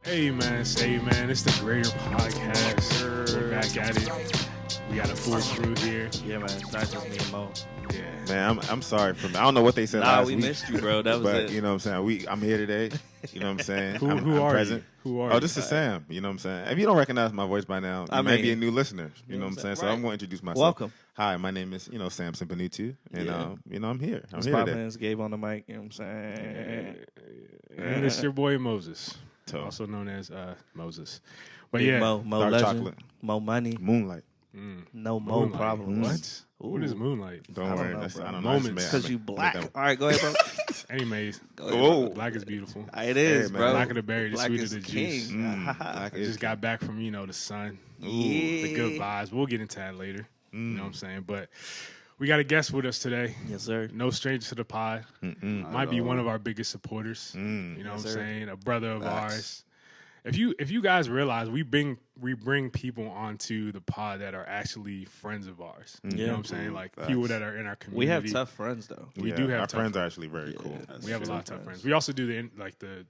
Hey man, it's the Greater Podcast. We're back at it. We got a full crew here. Yeah, man. It's not just me and Mo. Yeah. Man, I'm sorry for I don't know what they said last we week. missed you, bro. That was but it. you know what I'm saying. I'm here today. You know what I'm saying. Who I'm are present. you? Who are Oh, you? this is Sam. You know what I'm saying. If you don't recognize my voice by now, you might be a new listener. You know what I'm saying. So I'm going to introduce myself. Welcome. Hi, my name is Sam Simpanutu, and I'm here. I'm It's here 5 today. minutes. Gabe on the mic. You know what I'm saying? And it's your boy Moses, So, also known as Moses. But Big yeah, Mo dark legend, chocolate. Mo money, Moonlight. no Mo Moonlight. problems. What? Ooh. What is Moonlight? Don't I worry. don't know, That's, bro. I don't know. Moments. Because you black. All right, go ahead, bro. Anyways, Oh, black is beautiful. It is, Hey, man. bro. Black of the berry, the Black sweet is of the king. juice. Black I is just got back from the sun. Yeah. The good vibes. We'll get into that later. You know what I'm saying? But we got a guest with us today. Yes, sir. No stranger to the pod. Might be one of our biggest supporters. You know what I'm sir. saying? A brother of ours. If you guys realize, we bring people onto the pod that are actually friends of ours. You know what I'm saying? Like people that are in our community. We have tough friends, though. We do have our tough friends are actually very cool. We have a lot of tough friends. We also do the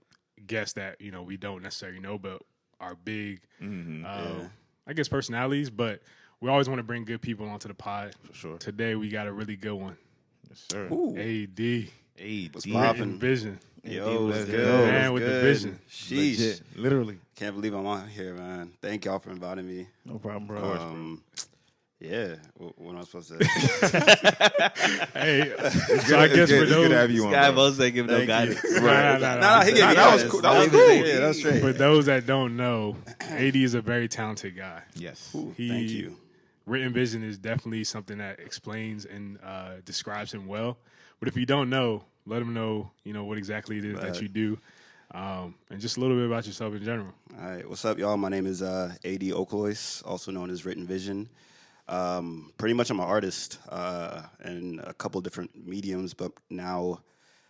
guests that we don't necessarily know, but are big, I guess, personalities. But we always want to bring good people onto the pod. For sure. Today we got a really good one. Yes, sir. AD. What's Written poppin'? vision. Yo, what's was good? good. Man What's with the good? vision. Sheesh. Legit. Literally. Can't believe I'm on here, man. Thank y'all for inviting me. No problem, bro. Yeah. What am I supposed to say? Hey, so I guess for It's good to have those, you on. Guy bro. Most ain't give no Thank guidance. you. no, No, he gave me that was guidance. cool. That was Yeah, cool. Yeah, that's straight. for those that don't know, AD is a very talented guy. Yes. Thank you. Written vision is definitely something that explains and describes him well. But if you don't know, let him know, what exactly it is that you do, and just a little bit about yourself in general. All right. What's up, y'all? My name is Aideh Oklois, also known as Written Vision. Pretty much I'm an artist in a couple different mediums, but now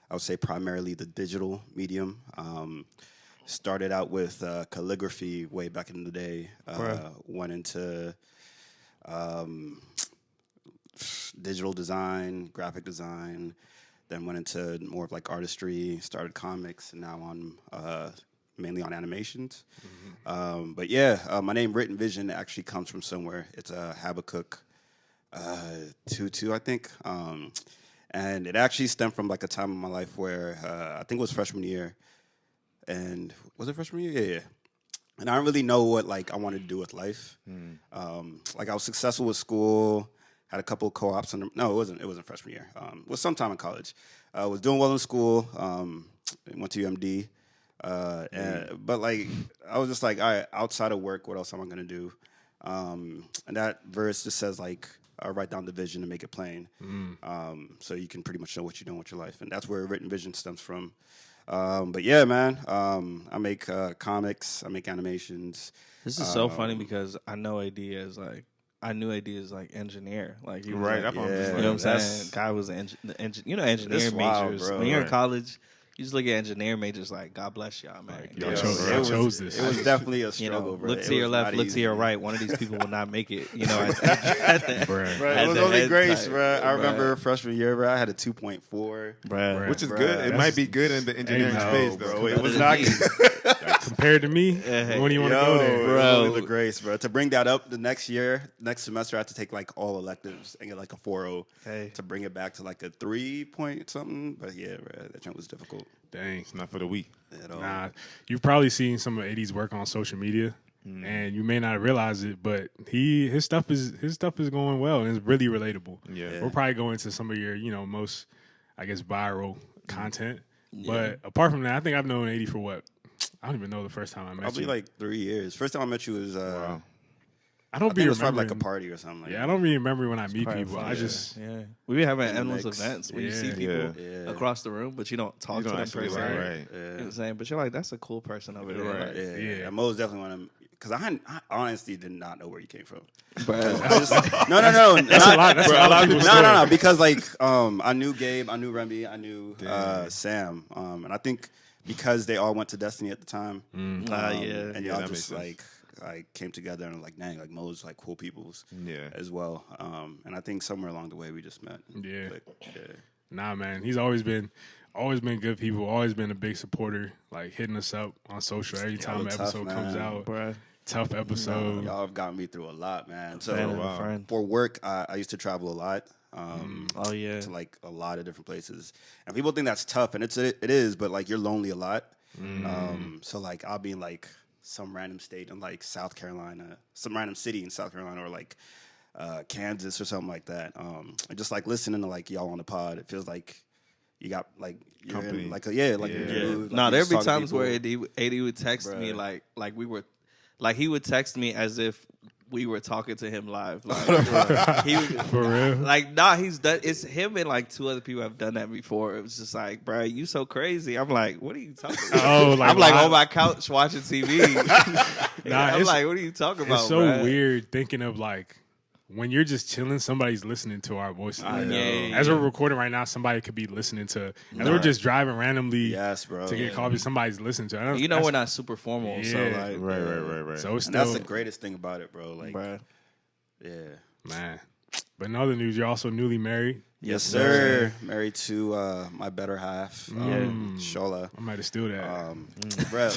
I would say primarily the digital medium. Started out with calligraphy way back in the day. Went into digital design, graphic design, then went into more of like artistry, started comics, and now I'm mainly on animations. But yeah, my name Written Vision actually comes from somewhere. It's a Habakkuk 2:2, I think. And it actually stemmed from like a time in my life where I think it was freshman year. And was it freshman year? Yeah. And I didn't really know what like I wanted to do with life. Like I was successful with school, had a couple of co-ops. No, it wasn't freshman year. It was sometime in college. I was doing well in school. Went to UMD. But like I was just like, all right, outside of work, what else am I gonna do? And that verse just says like, write down the vision and make it plain, so you can pretty much know what you're doing with your life, and that's where Written Vision stems from. But yeah, man, I make comics, I make animations. This is so funny because I know AD as like, I knew AD as like engineer. Like he was Right. like, That's what I'm just you know like, what I'm saying? Guy was engineer It's wild, majors. bro. When you're in Right. college, you just look at engineer majors like, God bless y'all, man. Like, You y'all know, chose this. It was definitely a you struggle, know, bro. look It to your was left, not look to easy. your right. One of these people will not make it. You know, at the, Bruh. Bro, at it was the only head grace, type. bro. I Bruh. remember freshman year, bro. I had a 2.4. Bruh. Which is Bruh. good. It That's- might be good in the engineering no, space, bro. though. It was Better not than me. Compared to me, Hey, when do you want to Yo, go there? it was Bro. only the grace, bro. To bring that up the next semester, I had to take like all electives and get like a 4.0 Hey. to bring it back to like a 3 point something. But yeah, bro, that jump was difficult Dang. It's not for the weak. at all. Nah, you've probably seen some of AD's work on social media, and you may not realize it, but his stuff is going well and it's really relatable. Yeah. We'll probably go into some of your most, I guess, viral content. But apart from that, I think I've known AD for what? I don't even know the first time I met Probably you. like 3 years. First time I met you was Wow. I don't I be think it was probably remembering. like a party or something. Like Yeah, I don't really remember when I meet Probably people. fun. I just Yeah. We be having In the endless mix. events where you see Yeah. people Yeah. across the room, but you don't talk You to don't them actually per se. right. You Right. know what I'm saying? But you're like, that's a cool person over there. Right. Like, Yeah, Yeah. And Mo's definitely one of them. Because I honestly did not know where you came from. bruh. I just, no. that's a lot. That's a lot of people's story. No. Because like I knew Gabe, I knew Remi, I knew Sam, and I think because they all went to Destiny at the time, Yeah. and Yeah, y'all that just makes sense. like came together and like dang, like Mo's like cool peoples Yeah. as well, and I think somewhere along the way we just met. Yeah. But, yeah. Nah, man, he's always been always been good people. Always been a big supporter. Like hitting us up on social every time an episode comes out. Bruh. Tough episode. Y'all have gotten me through a lot, man. So Friend. for work, I used to travel a lot. Oh yeah, to like a lot of different places, and people think that's tough, and it is, but like you're lonely a lot. So like I'll be in like some random state in like South Carolina, some random city in South Carolina, or like Kansas or something like that. And just like listening to like y'all on the pod, it feels like you got like you're company, in, like you're in a mood, No, like, there'd be talking to times where people. AD would text me like we were, like he would text me as if we were talking to him live. Like he would, For real? like nah, he's done. It's him and like 2 other people have done that before. It was just like, bro, you so crazy. I'm like, what are you talking about? Oh, like I'm like live? on my couch watching TV. I'm like, what are you talking about? It's so bruh? weird thinking of like when you're just chilling, somebody's listening to our voices. know. As we're recording right now, somebody could be listening to. As we're just driving randomly Yes, bro. to get coffee, somebody's listening to. You know we're not super formal, so Yeah. like, Right. So it's And still, that's the greatest thing about it, bro. Like, bruh. yeah. man. But in other news, you're also newly married. Yes, sir. Married to my better half, Shola. I might have steal that. Bro,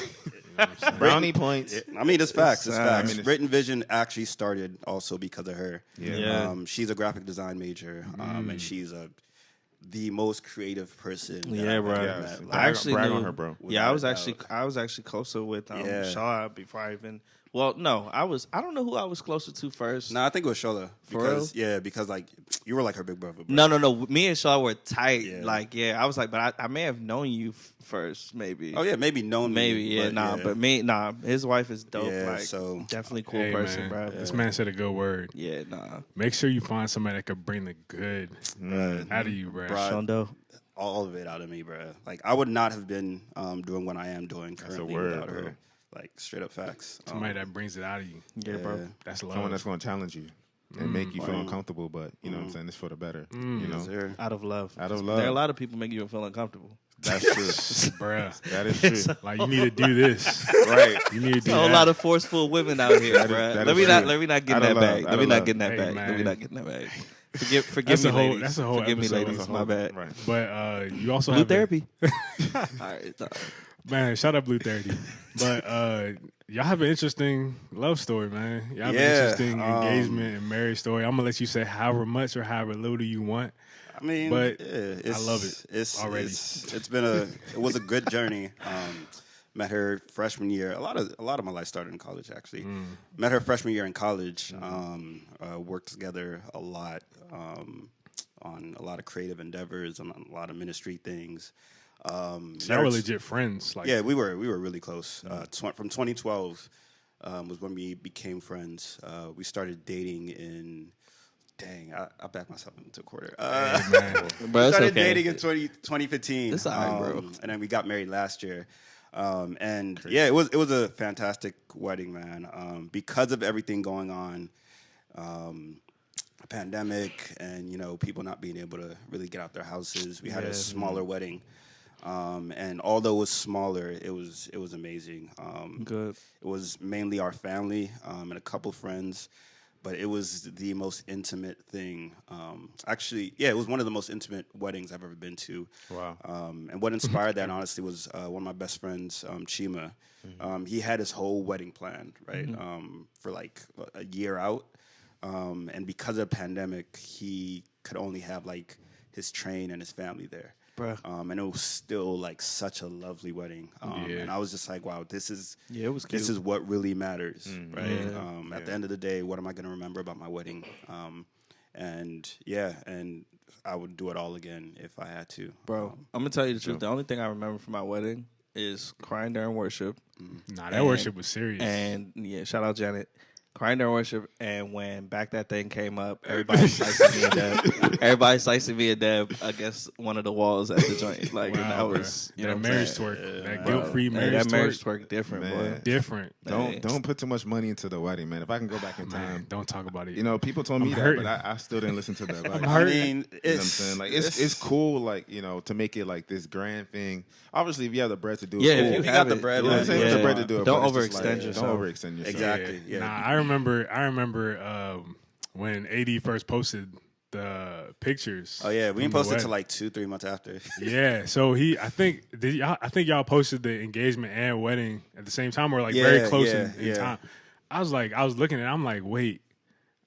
Brownie points. I mean, it's facts. It's sad. facts. I mean, it's- Written Vision actually started also because of her. Yeah. She's a graphic design major, and she's the most creative person. that Yeah, I've bro. ever Yes. met. I actually brag knew, on her, bro. Yeah, I Without was actually closer with Yeah. Shaw before I even. Well, no, I don't know who I was closer to first. No, I think it was Shola. For Because, yeah, because like you were like her big brother. Bro. No. Me and Shaw were tight. Yeah. Like, yeah, I was like, but I may have known you first, maybe. Oh yeah, maybe known Maybe, me, yeah, but his wife is dope. Yeah, like, so- definitely cool Hey, person, man, bro. this man said a good word. Yeah, nah. Make sure you find somebody that could bring the good out of you, bro. Bro. Shondo. all of it out of me, bro. Like I would not have been doing what I am doing currently word, without bro. her. Like straight up facts. Somebody that brings it out of you. Yeah, bro. That's Someone love. that's going to challenge you and make you feel uncomfortable, but you know what I'm saying? It's for the better. You know? Yes, sir. Out of love. Out of There are a love. lot of people make you feel uncomfortable. That's true. Bruh. That is true. Like you need to do this. Right. You need to do A whole that. lot of forceful women out here, That is- bro. that Let is me true. not get Out in of that love, bag. out Let me of not love. get in that Hey, bag. man. Let me not get in that bag. Forgive That's me, a whole- ladies. that's a whole Forgive me, episode. ladies. That's a My bad. Right. But you also Blue have therapy. All right. Man, shout out Blue 30. But y'all have an interesting love story, man. Y'all have Yeah, an interesting engagement and marriage story. I'm gonna let you say however much or however little you want. I mean, But yeah, I love it It's already. it was a good journey. Met her freshman year. A lot of my life started in college, actually. Met her freshman year in college. Worked together a lot on a lot of creative endeavors, on a lot of ministry things. Y'all were legit friends. Like, Yeah, we were really close. From 2012 was when we became friends. We started dating in. Dang, I backed myself into a quarter. man. Bro, We it's started okay. dating in 2015. It's all right, bro. And then we got married last year. And yeah, it was a fantastic wedding, man. Because of everything going on, a pandemic, and people not being able to really get out their houses, we had a smaller wedding. And although it was smaller, it was amazing. Good. It was mainly our family and a couple friends, but it was the most intimate thing. Actually, yeah, it was one of the most intimate weddings I've ever been to. Wow. And what inspired that, honestly, was one of my best friends, Chima. He had his whole wedding planned, right, for like a year out. And because of the pandemic, he could only have like his train and his family there. Bruh. And it was still like such a lovely wedding. And I was just like, wow, this is Yeah, it was this cute. is what really matters, right? Yeah. At the end of the day, what am I going to remember about my wedding? And I would do it all again if I had to. Bro, I'm going to tell you the truth. The only thing I remember from my wedding is crying during worship. Nah, that worship was serious. And, yeah, shout out Janet. Crying during worship, and when Back That Thing came up, everybody slicing me a dab. Everybody slicing me a dab against one of the walls at the joint. Like, and that Wow, was, you know that what I'm marriage saying? twerk, that Bro, guilt-free hey, marriage that marriage twerk, twerk different, Man. boy. different. Hey. Don't put too much money into the wedding, man. If I can go back in Man, time. don't talk about it. You know, people told me I'm that, hurting. but I still didn't listen to that. Like, I mean, you know what I'm saying? Like it's cool, like, to make it like this grand thing. Obviously, if you have the bread to do it, Yeah, cool. if you You have got the it, bread, You know what I'm saying? With the bread to do it. Don't but it's just overextend like, yourself. Don't overextend yourself. Exactly. Yeah. Nah, I remember when AD first posted the pictures. Oh yeah, we didn't from the post it till wedding. like 2-3 months after. Yeah, so I think y'all posted the engagement and wedding at the same time, or like very close in time. I was looking at it, I'm like, wait,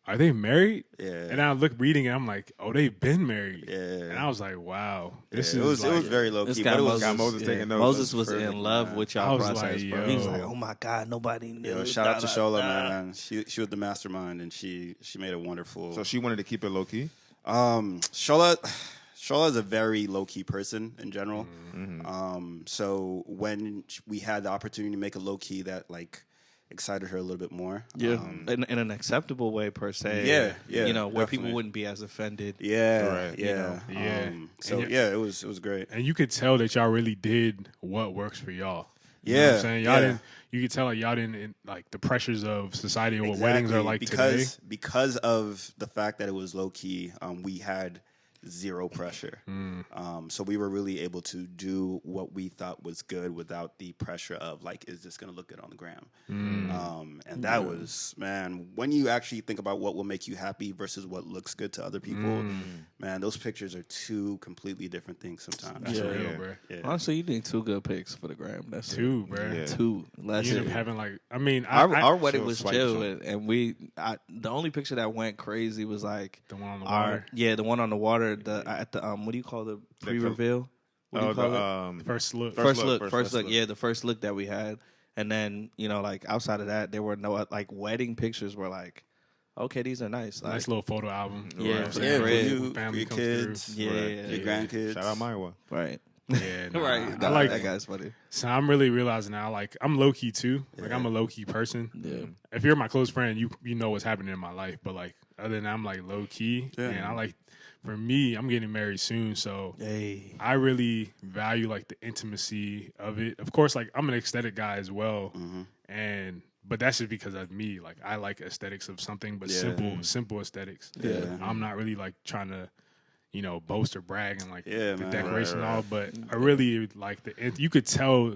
are they married? Yeah. And I reading it, I'm like, oh, they've been married. Yeah. And I was like, wow, this it was very low This key. guy But it was Moses taking notes. Moses was perfect, in love man. with I y'all was process, like, bro. He was yo. like, oh my God, nobody knew. shout out to Shola, man. She was the mastermind, and she made a wonderful. So she wanted to keep it low key. Shola is a very low key person in general. Mm-hmm. So when we had the opportunity to make a low key that like excited her a little bit more. Yeah, in an acceptable way per se. Yeah, you know, where definitely. people wouldn't be as offended. Yeah, Right. yeah, Yeah. So And it was great. and you could tell that y'all really did what works for y'all. You know Yeah, what I'm saying? Y'all yeah. didn't. You could tell like y'all didn't like the pressures of society or what weddings are like today. Because of the fact that it was low key, we had zero pressure. So we were really able to do what we thought was good without the pressure of like, is this going to look good on the gram? And that was, man, when you actually think about what will make you happy versus what looks good to other people, man, those pictures are two completely different things sometimes. That's real, yeah. bro. Yeah. Honestly, you need 2 good pics for the gram. That's Two, bro. Yeah. 2. That's You end it. up having like, I mean, Our wedding Chill, was swipe, chill, chill. and the only picture that went crazy was like the one on the water. the one on the water. At the what do you call the pre-reveal? What do you call it? First look. First look, look. first look. Yeah, the first look that we had, and then like outside of that, there were no like wedding pictures. Were like, okay, these are nice. Like, Nice little photo album. Yeah, You know what I'm for saying? the Yeah, crib. for you, for Family your comes kids, Yeah, your grandkids. Shout out Maiwa. right, through. Yeah, nah, right. I like that guy's funny. So I'm really realizing now, like I'm low key too. Like I'm a low key person. Yeah. If you're my close friend, you know what's happening in my life. But like other than that, I'm like low key. Yeah. And I like, for me, I'm getting married soon, so Hey, I really value like the intimacy of it. Of course, like I'm an aesthetic guy as well, but that's just because of me. Like I like aesthetics of something, but simple aesthetics. Yeah. I'm not really like trying to, boast or brag and like Yeah, the man. decoration Right, and all. But I really like you could tell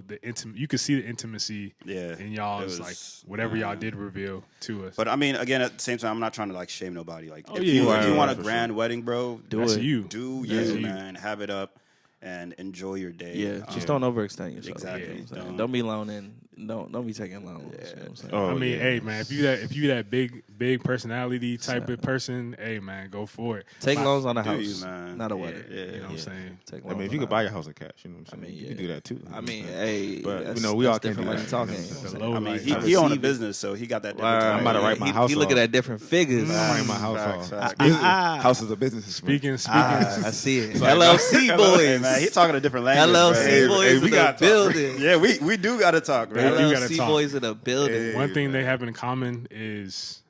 you could see the intimacy Yeah. in y'all's It was- like whatever y'all did reveal to us. But I mean, again, at the same time, I'm not trying to like shame nobody. Like, if yeah, you right, want a for grand wedding, bro, That's it. you. do That's you, you. man. Have it up and enjoy your day. yeah, just don't overextend yourself. Exactly. You know what I'm saying? Don't- Don't be loaning. Don't be taking loans. You know what I'm saying? Oh, I mean, yeah. hey man, if you that big personality type of person, hey man, go for it. Take loans on a Do house, you, man. not a Yeah, wedding. you know what I'm saying? Take I loans mean, if on you a could buy your house in cash, you know what I'm saying? I mean, You can do that too. I mean, hey, But, that's, we all that's can't do different money that. talking. You know you know what I'm The saying? low I mean, life. he owned a business, so he got that. I'm about to write my He- house He looking off. at different figures. I'm writing my house Facts, off. facts. House is a business. Speaking. I see it. like- LLC Hey, boys. man, he talking a different language. LLC bro. boys we in gotta the talk. building. Yeah, we do got to talk, Yeah, man. you gotta LLC talk. boys in the building. One thing they have in common is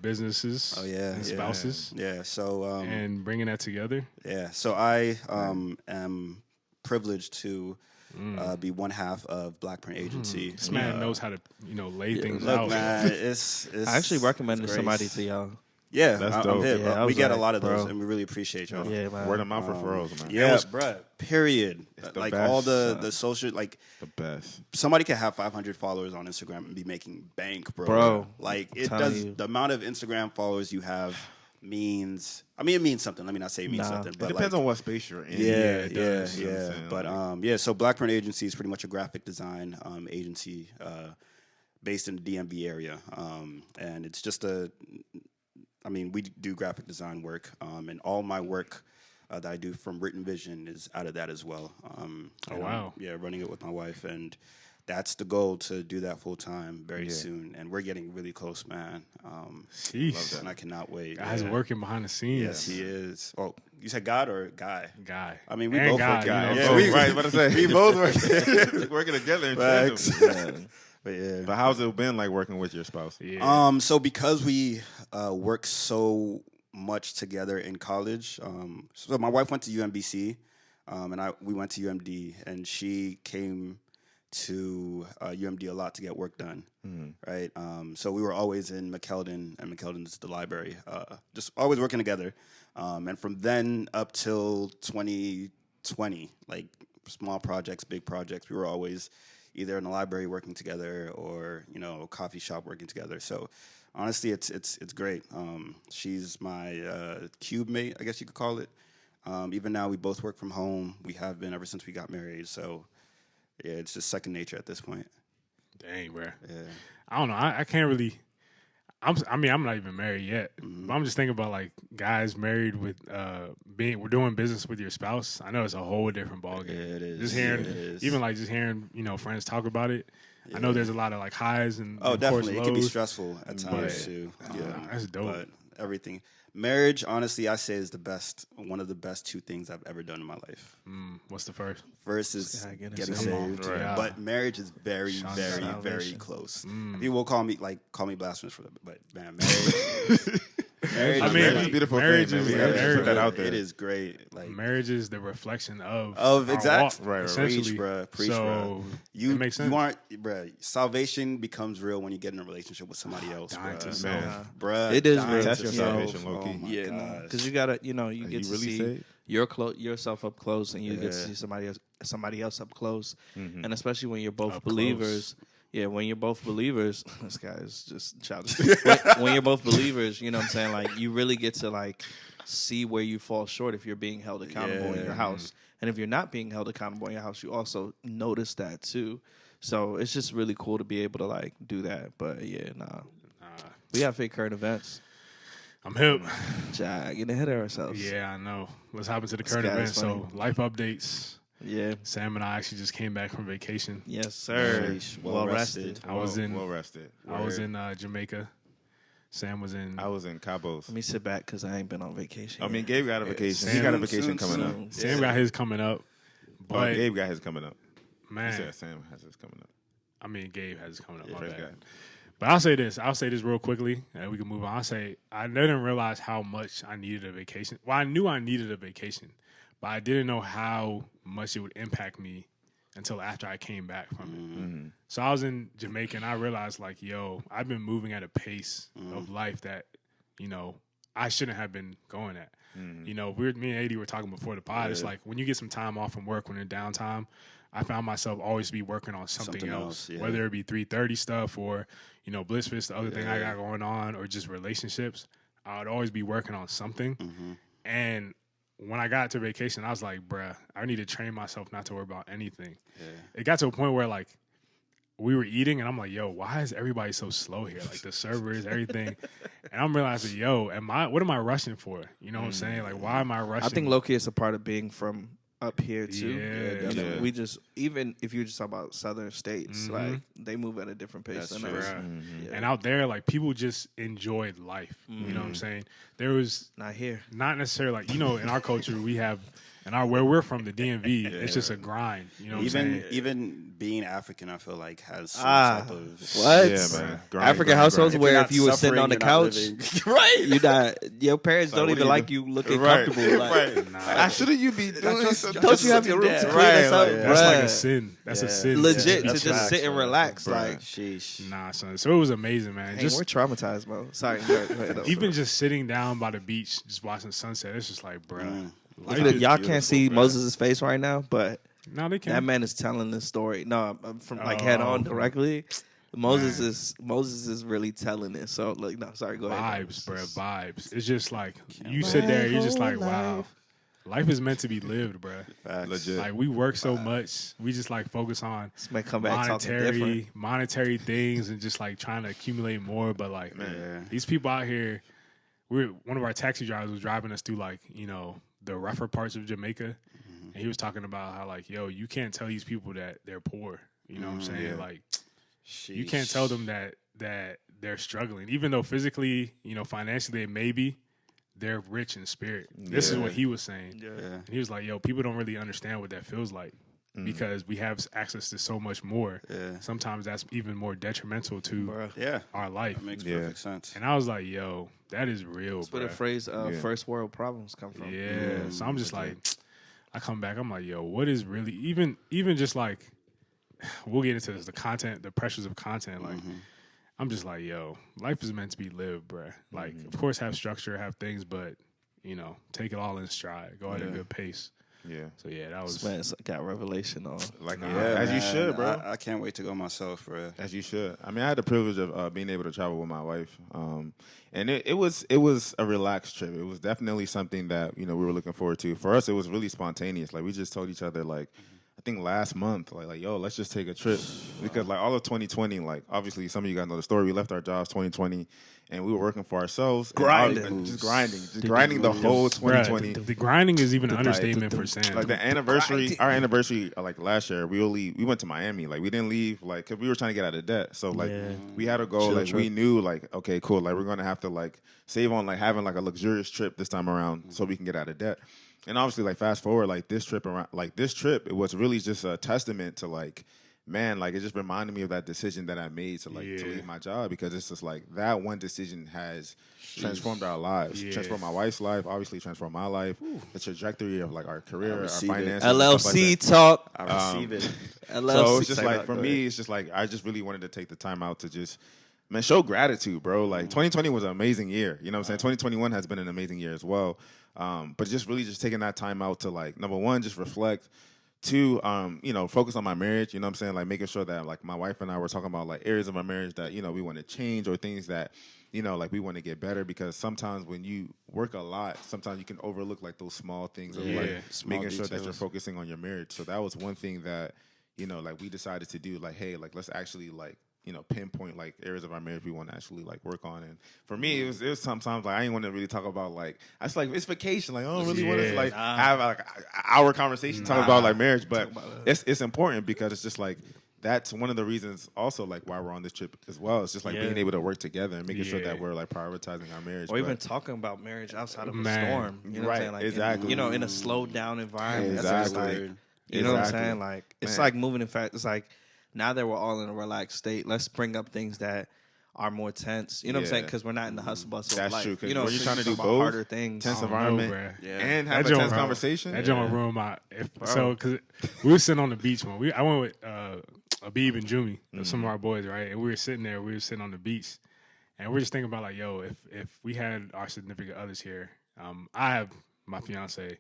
businesses. Oh yeah, and spouses, Yeah. So and bringing that together. yeah. So I am privileged to be one half of Black Print Agency. This man knows how to lay things Look, out. man, it's I actually recommended it's somebody grace. to y'all. Yeah, That's I'm dope. hip. Yeah, I We was get a like, lot of those, bro. and we really appreciate y'all. Yeah, man. Word of mouth referrals, man. Yeah, bruh. period. the Like best, all the son. the social, like The best. somebody can have 500 followers on Instagram and be making bank, bro. Bro, Like I'm it telling does. you. The amount of Instagram followers you have means. I mean, it means something. Let me not say it means something, It but depends like, on what space you're in. Yeah, it yeah, does, you know what I'm yeah. saying? But Like- yeah, so Black Print Agency is pretty much a graphic design agency based in the DMV area, and it's just I mean, we do graphic design work, and all my work that I do from Written Vision is out of that as well. And wow. yeah, running it with my wife, and that's the goal, to do that full time very soon. And we're getting really close, man. Jeez, And I cannot wait. guys Yeah. working behind the scenes. Yes, he is. Oh, you said God or guy? Guy. I mean, we And both guy, work. you know, Yeah, both, we right, what I say. we both work. Working together in Facts. tandem. But yeah. But how's it been like working with your spouse? Yeah. So because we work so much together in college, so my wife went to UMBC, and we went to UMD, and she came to UMD a lot to get work done, right? So we were always in McKeldin, and McKeldin is the library, just always working together. And from then up till 2020, like small projects, big projects, we were always either in the library working together or, a coffee shop working together. So honestly, it's great. She's my cube mate, I guess you could call it. Even now, we both work from home. We have been ever since we got married. So, yeah, it's just second nature at this point. Dang, bro. Yeah. I don't know. I can't really. I'm not even married yet. But I'm just thinking about like guys married with we're doing business with your spouse. I know it's a whole different ballgame. Yeah, it is. Just hearing, it is. even like just hearing, friends talk about it. Yeah. I know there's a lot of like highs and of course definitely lows, it can be stressful at times too. Yeah, that's dope. But everything, marriage, honestly, I say is one of the best two things I've ever done in my life. What's the first? First is getting saved, right. But marriage is very, very close. People will call me blasphemous for that, but man, marriage. Marriage is a beautiful marriage thing. Is, We have to marriage, put that out there. It is great. Like marriage is the reflection of exactly walk, essentially. Preach, bro. So you it makes sense. You aren't, bro. Salvation becomes real when you get in a relationship with somebody else, bro. It is real. That's your salvation, low key. Yeah, because you gotta, you get to really see yourself up close, and you get to see somebody else up close, and especially when you're both believers. Yeah, when you're both believers, this guy is just childish. when you're both believers, you know what I'm saying? Like, you really get to, like, see where you fall short if you're being held accountable in your house. And if you're not being held accountable in your house, you also notice that, too. So it's just really cool to be able to, like, do that. But, yeah, we have fake current events. I'm hip. Getting ahead of ourselves. Yeah, I know. Let's hop into the current events. So, life updates. Yeah. Sam and I actually just came back from vacation. Yes, sir. Well rested. I was in Jamaica. Sam was in. I was in Cabos. Let me sit back because I ain't been on vacation. I mean, Gabe got a vacation. He got a vacation coming up. Sam got his coming up. But Gabe got his coming up. Man, he said Sam has his coming up. I mean, Gabe has his coming up. Yeah, my bad. guy. But I'll say this real quickly, and we can move on. I'll say I didn't realize how much I needed a vacation. Well, I knew I needed a vacation, but I didn't know how much it would impact me until after I came back from it. So I was in Jamaica, and I realized, like, yo, I've been moving at a pace of life that, I shouldn't have been going at. Me and Aideh were talking before the pod. It's like when you get some time off from work, when in downtime, I found myself always be working on something else, whether it be 330 stuff or, Blissfist, the other thing I got going on, or just relationships. I would always be working on something. And when I got to vacation, I was like, bruh, I need to train myself not to worry about anything. It got to a point where, like, we were eating, and I'm like, yo, why is everybody so slow here? Like, the servers, everything. And I'm realizing, yo, what am I rushing for? You know what I'm saying? Like, why am I rushing? I think low-key is a part of being from up here, too. Yeah. We just, even if you just talk about southern states, like, they move at a different pace than us. And out there, like, people just enjoyed life. You know what I'm saying? There was... Not here. Not necessarily, like, in our culture, we have... And where we're from, the DMV, it's just a grind. You know what I'm saying? Even being African, I feel like has some type of... What? Yeah, man. African households where if you were sitting on the couch, right? Your parents don't even like you looking comfortable. Like, nah, shouldn't you be doing don't you have your room to clean us up? That's like a sin. That's a sin. Legit, to just sit and relax. Like, sheesh. Nah, son. So it was amazing, man. We're traumatized, bro. Sorry. Even just sitting down by the beach, just watching sunset, it's just like, bro. Y'all can't see Moses' face right now, but they can't. That man is telling this story. No, from like head on directly. Moses is really telling it. So like, no, sorry, go ahead. Vibes, bro, vibes. It's just like you sit there, you're just like, wow, life is meant to be lived, bro. Legit. Like we work so much, we just like focus on monetary things and just like trying to accumulate more. But like, these people out here, one of our taxi drivers was driving us through like the rougher parts of Jamaica, and he was talking about how like, yo, you can't tell these people that they're poor. You know what I'm saying? Yeah. Like, you can't tell them that they're struggling, even though physically, financially, maybe they're rich in spirit. This is what he was saying. And he was like, yo, people don't really understand what that feels like because we have access to so much more. Sometimes that's even more detrimental to our life. That makes perfect sense. And I was like, yo, that is real, That's where the phrase first world problems come from. Yeah. So I'm just like, I come back, I'm like, yo, what is really, even just like, we'll get into this, the content, the pressures of content. Like, I'm just like, yo, life is meant to be lived, bruh. Like, of course, have structure, have things, but, take it all in stride. Go at a good pace. Yeah. So yeah, that was man, got revelation on. Like, as you should, bro. I can't wait to go myself, bro. As you should. I mean, I had the privilege of being able to travel with my wife, and it was a relaxed trip. It was definitely something that we were looking forward to. For us, it was really spontaneous. Like we just told each other, like I think last month, like yo, let's just take a trip because like all of 2020, like obviously some of you guys know the story. We left our jobs 2020. And we were working for ourselves, just grinding the whole 2020. The grinding is even an understatement for Sam. Like the anniversary, our anniversary, like last year, we went to Miami. Like we didn't leave, like because we were trying to get out of debt. So like we had a goal. Like we knew, like okay, cool. Like we're gonna have to like save on like having like a luxurious trip this time around, so we can get out of debt. And obviously, like fast forward, like this trip, it was really just a testament to like. Man, like it just reminded me of that decision that I made to leave my job because it's just like that one decision has transformed our lives, transformed my wife's life, obviously transformed my life, the trajectory of like our career, our finances. LLC talk. I receive it. LLC. So it's just like for me, it's just like I just really wanted to take the time out to just show gratitude, bro. Like 2020 was an amazing year. You know what I'm saying? 2021 has been an amazing year as well. But just really just taking that time out to like number one, just reflect. Two, focus on my marriage, you know what I'm saying? Like making sure that like my wife and I were talking about like areas of my marriage that, we want to change or things that, like we want to get better because sometimes when you work a lot, sometimes you can overlook like those small things of like making sure that you're focusing on your marriage. So that was one thing that, like we decided to do like, hey, like let's actually like, pinpoint like areas of our marriage we want to actually like work on. And for me, it was sometimes like I didn't want to really talk about like I was like it's vacation. Like I don't really want to like have like our conversation talking about like marriage, but it's important because it's just like that's one of the reasons also like why we're on this trip as well. It's just like being able to work together and making sure that we're like prioritizing our marriage. Or even talking about marriage outside of a storm. You know what I'm saying? Like exactly. In a slowed down environment. Exactly. That's like, you know what I'm saying? Like it's like moving in fact. It's like. Now that we're all in a relaxed state, let's bring up things that are more tense. You know what I'm saying? Because we're not in the hustle bustle. That's of life. true. You know, you're trying to do both harder things, tense environment, and have a tense conversation. That don't ruin my. So because we were sitting on the beach when I went with Abib and Jumi, some of our boys, right? And we were sitting there. We were sitting on the beach, and we're just thinking about like, yo, if we had our significant others here, I have my fiance.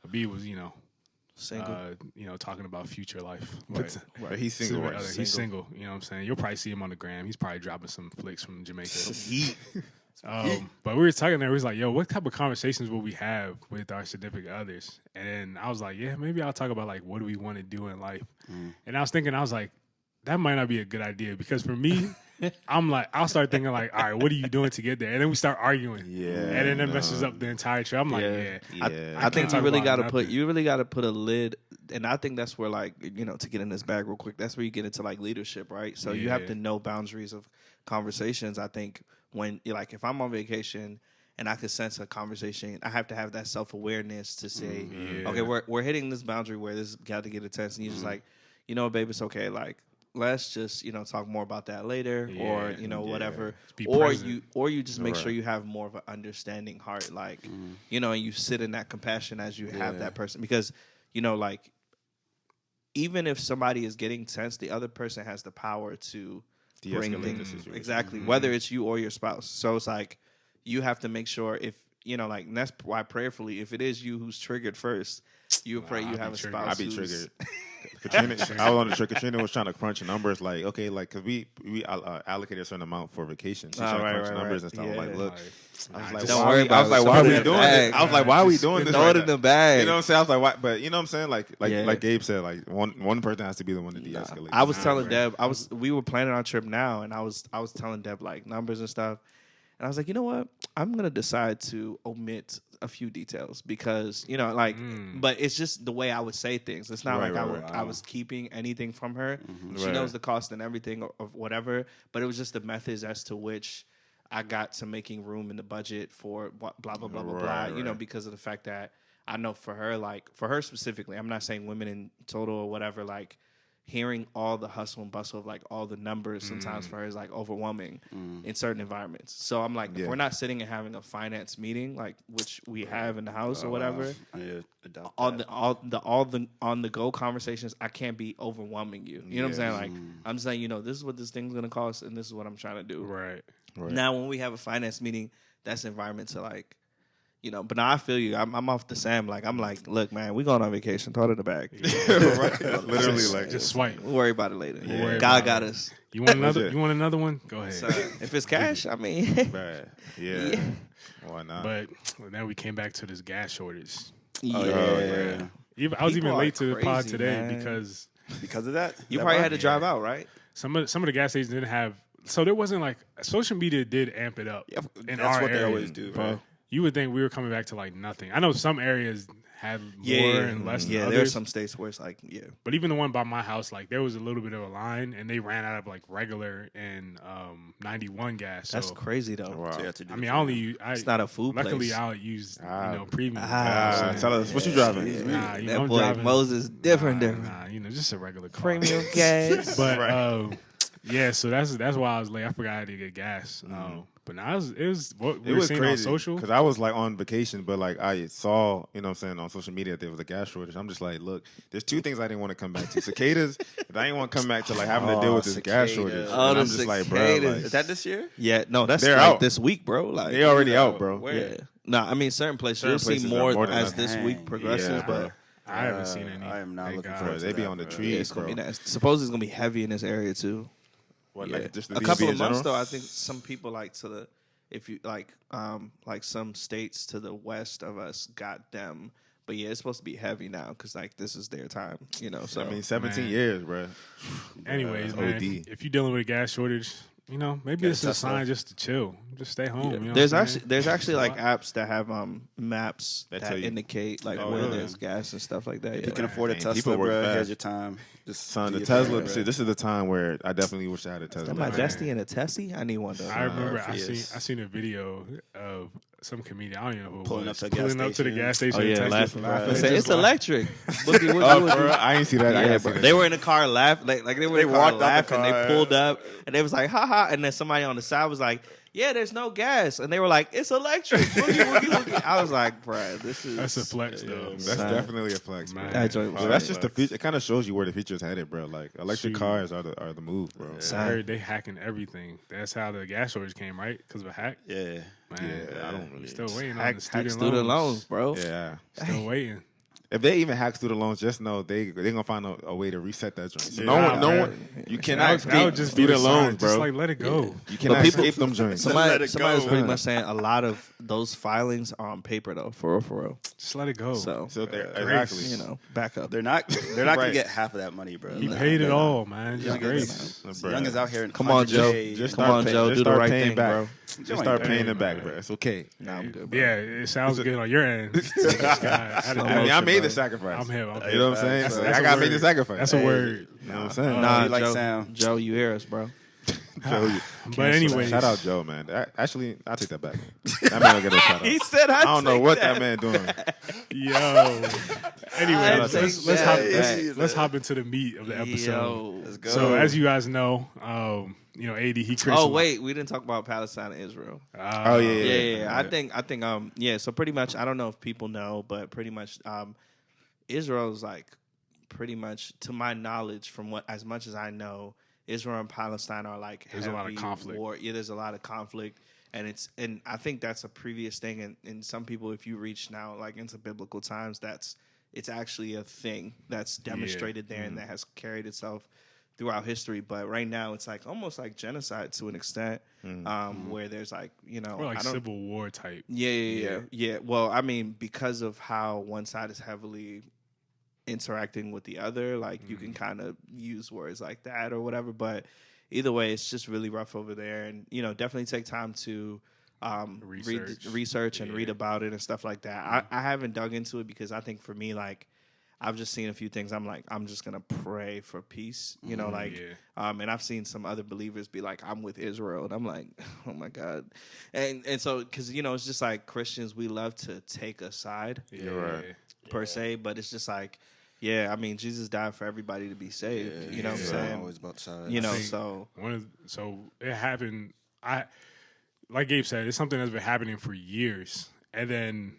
Abib was, single. Talking about future life. Right. He's single. Right? He's single. You know what I'm saying? You'll probably see him on the gram. He's probably dropping some flicks from Jamaica. But we were talking there. We was like, yo, what type of conversations will we have with our significant others? And then I was like, yeah, maybe I'll talk about like what do we want to do in life. And I was like, that might not be a good idea because for me, I'm like, I'll start thinking like, all right, what are you doing to get there? And then we start arguing. Yeah. And then it messes up the entire trip. I'm like, I think you really got to put a lid. And I think that's where like, to get in this bag real quick, that's where you get into like leadership, right? So you have to know boundaries of conversations. I think when like, if I'm on vacation and I could sense a conversation, I have to have that self-awareness to say, okay, we're hitting this boundary where this got to get intense. And you're just like, babe, it's okay. Like, let's just talk more about that later, or whatever, or you just make sure you have more of an understanding heart, like and you sit in that compassion as you have that person, because like even if somebody is getting tense, the other person has the power to bring things exactly, whether it's you or your spouse. So it's like you have to make sure if like, and that's why prayerfully, if it is you who's triggered first, you pray you have a spouse. I'd be triggered. Katrina, I was on the trip. Katrina was trying to crunch numbers, like okay, like because we allocated a certain amount for vacation. She's trying to crunch numbers and stuff. Yeah. Like, look, I was like, why are we doing this? I was like, why are we doing this? Throw it in the bag. You know what I'm saying? I was like, why? But you know what I'm saying? Like Gabe said, like one person has to be the one to de-escalate. I was telling Deb, we were planning our trip now, and I was telling Deb like numbers and stuff. And I was like, you know what? I'm going to decide to omit a few details because, but it's just the way I would say things. It's not I was keeping anything from her. Mm-hmm. She knows the cost and everything of whatever, but it was just the methods as to which I got to making room in the budget for blah, blah, blah, blah, blah, because of the fact that I know for her specifically, I'm not saying women in total or whatever, like, hearing all the hustle and bustle of like all the numbers sometimes for her is like overwhelming in certain environments. So I'm like, if we're not sitting and having a finance meeting, like which we have in the house or whatever, on the on the go conversations, I can't be overwhelming you. You know what I'm saying? Like I'm saying, this is what this thing's gonna cost and this is what I'm trying to do. Right. Now when we have a finance meeting, that's the environment to like, You know, but now I feel you. I'm off the Sam. Like I'm like, look, man, we going on vacation. Throw it in the bag. Right. Literally, like just swipe. We'll worry about it later. Yeah. God got us. You want another? You want another one? Go ahead. So, if it's cash, I mean, Right. Yeah. Why not? But then we came back to this gas shortage. yeah. I was People even are late to the pod crazy, today man. Because of that, You probably had to drive out, right? some of the gas stations didn't have. So there wasn't like social media did amp it up. Yeah, in that's our what they area, always do, bro. You would think we were coming back to like nothing. I know some areas had more and less than Yeah, others. there are some states where it's like, But even the one by my house, like there was a little bit of a line, and they ran out of like regular and 91 gas. that's So, crazy though. Wow. So you have to do I mean, it. I only use. It's not a food Luckily, place. I'll use premium. Tell us what you driving. Nah, you know, That I'm boy driving. Moses different. Nah, you know, just a regular car. Premium gas. But yeah, so that's why I was late. I forgot I had to get gas. But now it was what we It were was seeing on crazy social. because I was like on vacation, but like I saw, you know what I'm saying, on social media that there was a gas shortage. I'm just like, look, there's two things I didn't want to come back to. Cicadas, but I didn't want to come back to like having to deal with this gas shortage. Oh, And the I'm just like, bro, cicadas. like, Is that this year? Yeah, no, that's They're like out. this week, bro. Like they already out, bro. Where? yeah. Nah, I mean certain places Certain you'll see places are more, more than as that. this week Dang. progresses, Yeah, but I haven't seen any. I am not Thank looking God. forward Bro, to they be that, on the bro. trees, yeah, it's gonna bro. be nice. Supposedly it's gonna be heavy in this area too. What, Yeah. like just the A DMV couple in of months general? though, I think some people like to the if you like some states to the west of us got them. But yeah, it's supposed to be heavy now because like this is their time, you know. So I mean, 17 Man. years, bro. Anyways, man, OD. if you're dealing with a gas shortage, you know, maybe it's a Tesla. sign just to chill, just stay home. You know there's what I'm saying? there's actually like apps that have maps That that tell you. indicate like Oh, where really? there's gas and stuff like that. If Yeah. you can afford a Man, Tesla, people work bro, fast. here's your time. Just Son, do the your thing, Tesla. bro. See, this is the time where I definitely wish I had a Tesla. Talking about Man. Destiny and a Tessie? I need one though. I remember I Prius. seen a video of some comedian. I don't even know who it Pulling was. up to a gas pulling up to the station. gas station. Oh yeah, in Texas. laughing. Just Say, it's like- electric. Boogie, woogie, Oh, woogie. bro, I ain't see that. I Yeah, ain't see bro. that. They were in the car laughing, like they were in the car walked out the laughing. They car. pulled up and they was like, "Ha ha!" And then somebody on the side was like, "Yeah, there's no gas," and they were like, "It's electric." Boogie, woogie, woogie. I was like, "Bruh, this is That's a flex, though. That's Son. definitely a flex, bro. Man. That joint was So that's fire. just the future. It kind of shows you where the future's headed, bro. Like electric Shoot. cars are the move, bro. I heard they hacking everything. That's how the gas shortage came, right? Because of a hack. Yeah. Man, Yeah, I don't really. we still waiting on hack the student student loans, bro. Yeah. Still waiting. If they even hack student loans, just know they're gonna find a way to reset that joint. So Yeah, no man. one, you cannot That would escape just be the student sign. loans, bro. Just like let it go. You cannot people- escape them joints. Let Somebody it was go. pretty much saying a lot of those filings are on paper though, for real. Just let it go. So, So they're Grace. exactly. you know, back up. They're not gonna Right. get half of that money, bro. he Like, paid it they're all, man. not. Just great. Bro. Young is out here in Come on, Joe. 100K. Just Come start on, pay- Joe. just Do the start right paying thing, back. bro. Just start paying paying, it back, man. bro. It's okay. Nah, I'm good, bro. Yeah, it sounds good on your end. I mean, I made the sacrifice. I'm him. You know what I'm saying? That's So a I gotta make word. the sacrifice. That's a word. You know what I'm saying? Nah, you like Joe, Sam. Joe, you hear us, bro. Joe, But anyways, shout out Joe, man. Actually, I'll take that back. That man will get a shout out. He said, I don't know what that man doing. yo. Anyway, I let's take hop, that back. let's hop into the meat of the episode. Yo. Let's go. So as you guys know, Aideh, he creates. Oh wait, we didn't talk about Palestine and Israel. Oh yeah. Yeah. I think yeah. So pretty much, I don't know if people know, but pretty much, Israel is like pretty much, to my knowledge, from what as much as I know, Israel and Palestine are like There's a lot of heavy conflict. war. Yeah, there's a lot of conflict, and I think that's a previous thing. And some people, if you reach now like into biblical times, it's actually a thing that's demonstrated there and that has carried itself throughout history. But right now, it's like almost like genocide to an extent, where there's like Or like civil war type. Yeah. Well, I mean, because of how one side is heavily interacting with the other, like you can kind of use words like that or whatever. But either way, it's just really rough over there, and definitely take time to research and read about it and stuff like that. I haven't dug into it because I think for me, like, I've just seen a few things. I'm like, I'm just gonna pray for peace, and I've seen some other believers be like, I'm with Israel, and I'm like, oh my God, and so because it's just like Christians, we love to take a side, per se, but it's just like, yeah, I mean, Jesus died for everybody to be saved. You know what I'm saying? Always both sides. So So it happened. Like Gabe said, it's something that's been happening for years, and then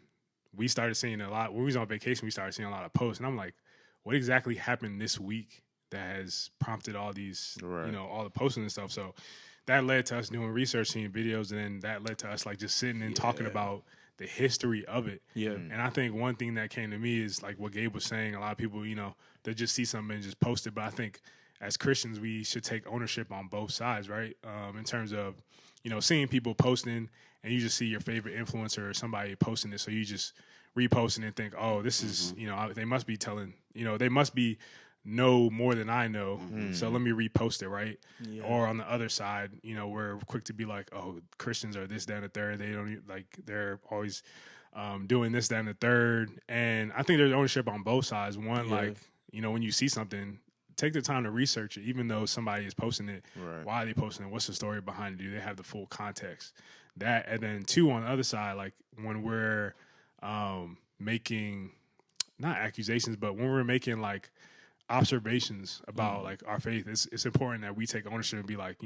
we started seeing a lot. When we was on vacation, we started seeing a lot of posts, and I'm like, what exactly happened this week that has prompted all these, all the posting and stuff? So that led to us doing research, seeing videos, and then that led to us like just sitting and talking about the history of it. Yeah. And I think one thing that came to me is like what Gabe was saying. A lot of people, they just see something and just post it. But I think as Christians, we should take ownership on both sides, right? In terms of, seeing people posting and you just see your favorite influencer or somebody posting it. So you just repost it and think, oh, this is, they must be telling, they must be know more than I know. So let me repost it, right? Yeah. Or on the other side, we're quick to be like, oh, Christians are this, that, and the third. They don't they're always doing this, that, and the third. And I think there's ownership on both sides. One, when you see something, take the time to research it, even though somebody is posting it. Right. Why are they posting it? What's the story behind it? Do they have the full context? That, and then two, on the other side, like when we're making, not accusations, but when we're making like observations about like our faith, it's important that we take ownership and be like,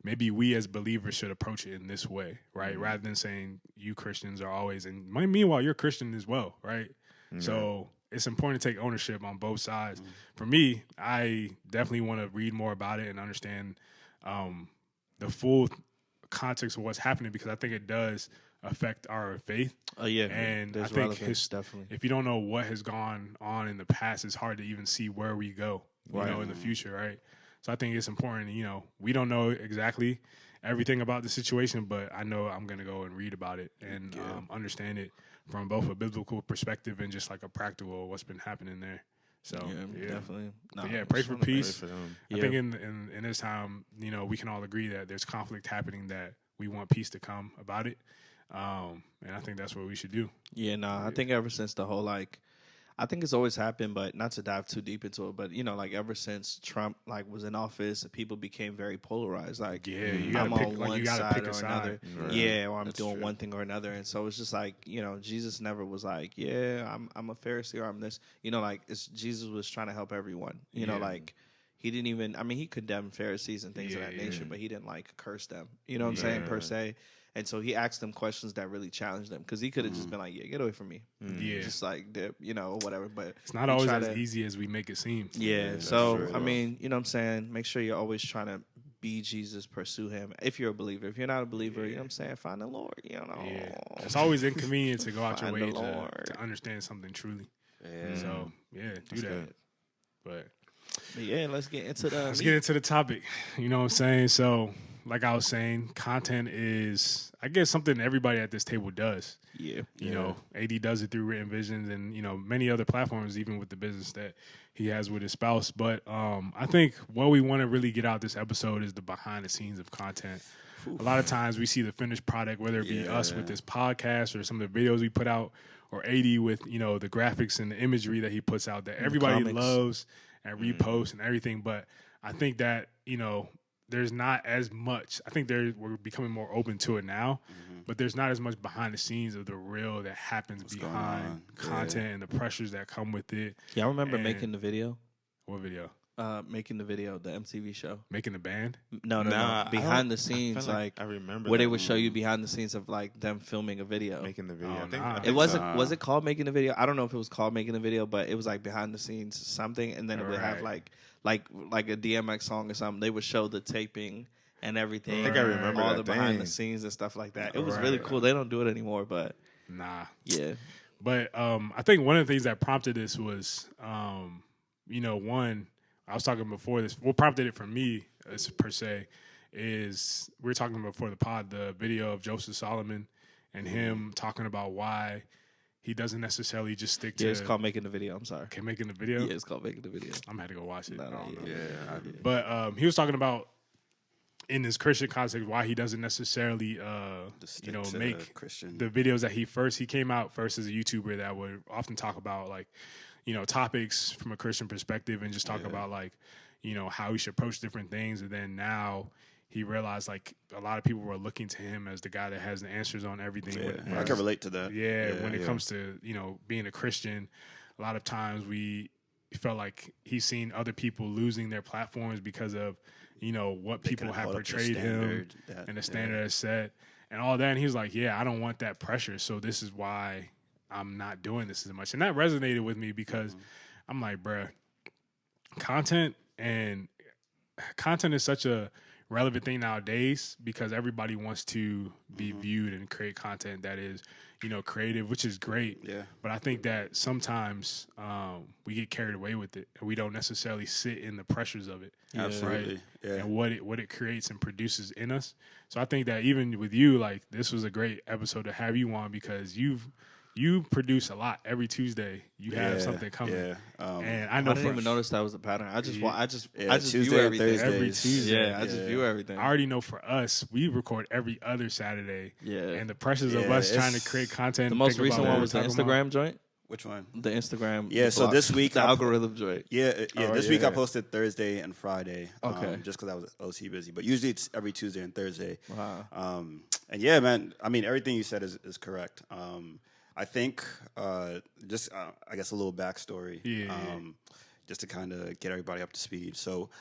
maybe we as believers should approach it in this way, right? Rather than saying you Christians are always, and meanwhile you're Christian as well, right? So it's important to take ownership on both sides. For me, I definitely want to read more about it and understand the full context of what's happening, because I think it does affect our faith. Oh yeah, and I think definitely, if you don't know what has gone on in the past, it's hard to even see where we go, in the future, right? So I think it's important. We don't know exactly everything about the situation, but I know I'm going to go and read about it and understand it from both a biblical perspective and just like a practical what's been happening there. So definitely. Pray for peace. Pray for I think in this time, we can all agree that there's conflict happening, that we want peace to come about it. And I think that's what we should do. Yeah, I think ever since the whole I think it's always happened, but not to dive too deep into it. But ever since Trump was in office, people became very polarized. I'm on one side or another. Right. Or I'm doing one thing or another. And so it's just Jesus never was like, I'm a Pharisee or I'm this. Jesus was trying to help everyone. He didn't even. I mean, he condemned Pharisees and things of that nature, but he didn't curse them. You know what I'm saying, per se. And so he asked them questions that really challenged them, because he could have just been like, get away from me. Just whatever. But it's not always as easy as we make it seem. Yeah. So, true. I mean, you know what I'm saying? Make sure you're always trying to be Jesus, pursue him. If you're a believer. If you're not a believer, you know what I'm saying? Find the Lord, Yeah. It's always inconvenient to go out your way to understand something truly. Yeah. So, do that. But let's get into the topic. You know what I'm saying? So, like I was saying, content is, I guess, something everybody at this table does. Yeah. Aideh does it through Written Visions and, many other platforms, even with the business that he has with his spouse. But I think what we want to really get out this episode is the behind the scenes of content. A lot of times we see the finished product, whether it be us with this podcast or some of the videos we put out, or Aideh with, the graphics and the imagery that he puts out that everybody loves and reposts and everything. But I think that, there's not as much. I think we're becoming more open to it now, but there's not as much behind the scenes of the real that happens behind content and the pressures that come with it. Yeah, I remember making the video. What video? Making the video, the MTV show. Making the band? No. Behind the scenes, I remember where they would show you behind the scenes of them filming a video. Making the video. Was it called Making the Video? I don't know if it was called Making the Video, but it was behind the scenes something, and then it would have like a DMX song or something. They would show the taping and everything. I think I remember all the behind the scenes and stuff like that. It was really cool. They don't do it anymore, but yeah. But I think one of the things that prompted this was, one. I was talking before this. What prompted it for me, per se, is we were talking before the pod, the video of Joseph Solomon and him talking about why he doesn't necessarily just stick to. Yeah, it's called Making the Video. I'm sorry. Okay, Making the Video? Yeah, it's called Making the Video. I'm going to have to go watch it. But he was talking about, in this Christian context, why he doesn't necessarily, make the videos that he came out first as a YouTuber that would often talk about, topics from a Christian perspective and just talk about how he should approach different things. And then now he realized a lot of people were looking to him as the guy that has the answers on everything. Yeah. I can relate to that. When it comes to, being a Christian, a lot of times we felt like he's seen other people losing their platforms because of, what people have portrayed him and the standard that's set and all that. And he was like, I don't want that pressure. So this is why I'm not doing this as much. And that resonated with me because I'm like, bruh, content is such a relevant thing nowadays because everybody wants to be viewed and create content that is, creative, which is great. Yeah. But I think that sometimes we get carried away with it, and we don't necessarily sit in the pressures of it. Absolutely. Right? Yeah. And what it creates and produces in us. So I think that even with you, like, this was a great episode to have you on, because you produce a lot every Tuesday. You have something coming. Yeah. And I know I didn't even notice that was the pattern. I just Tuesday view or everything. Thursdays. every Tuesday. Yeah, I just view everything. I already know for us, we record every other Saturday. Yeah. And the pressures of us trying to create content. The and most think about recent what one we're was the talking Instagram about. joint. Which one? The Instagram. Yeah, so this week the algorithm joint. This week I posted Thursday and Friday. Okay. Just because I was OT busy, but usually it's every Tuesday and Thursday. Wow. And yeah, man, I mean, everything you said is correct. I think just I guess a little backstory. Just to kind of get everybody up to speed. So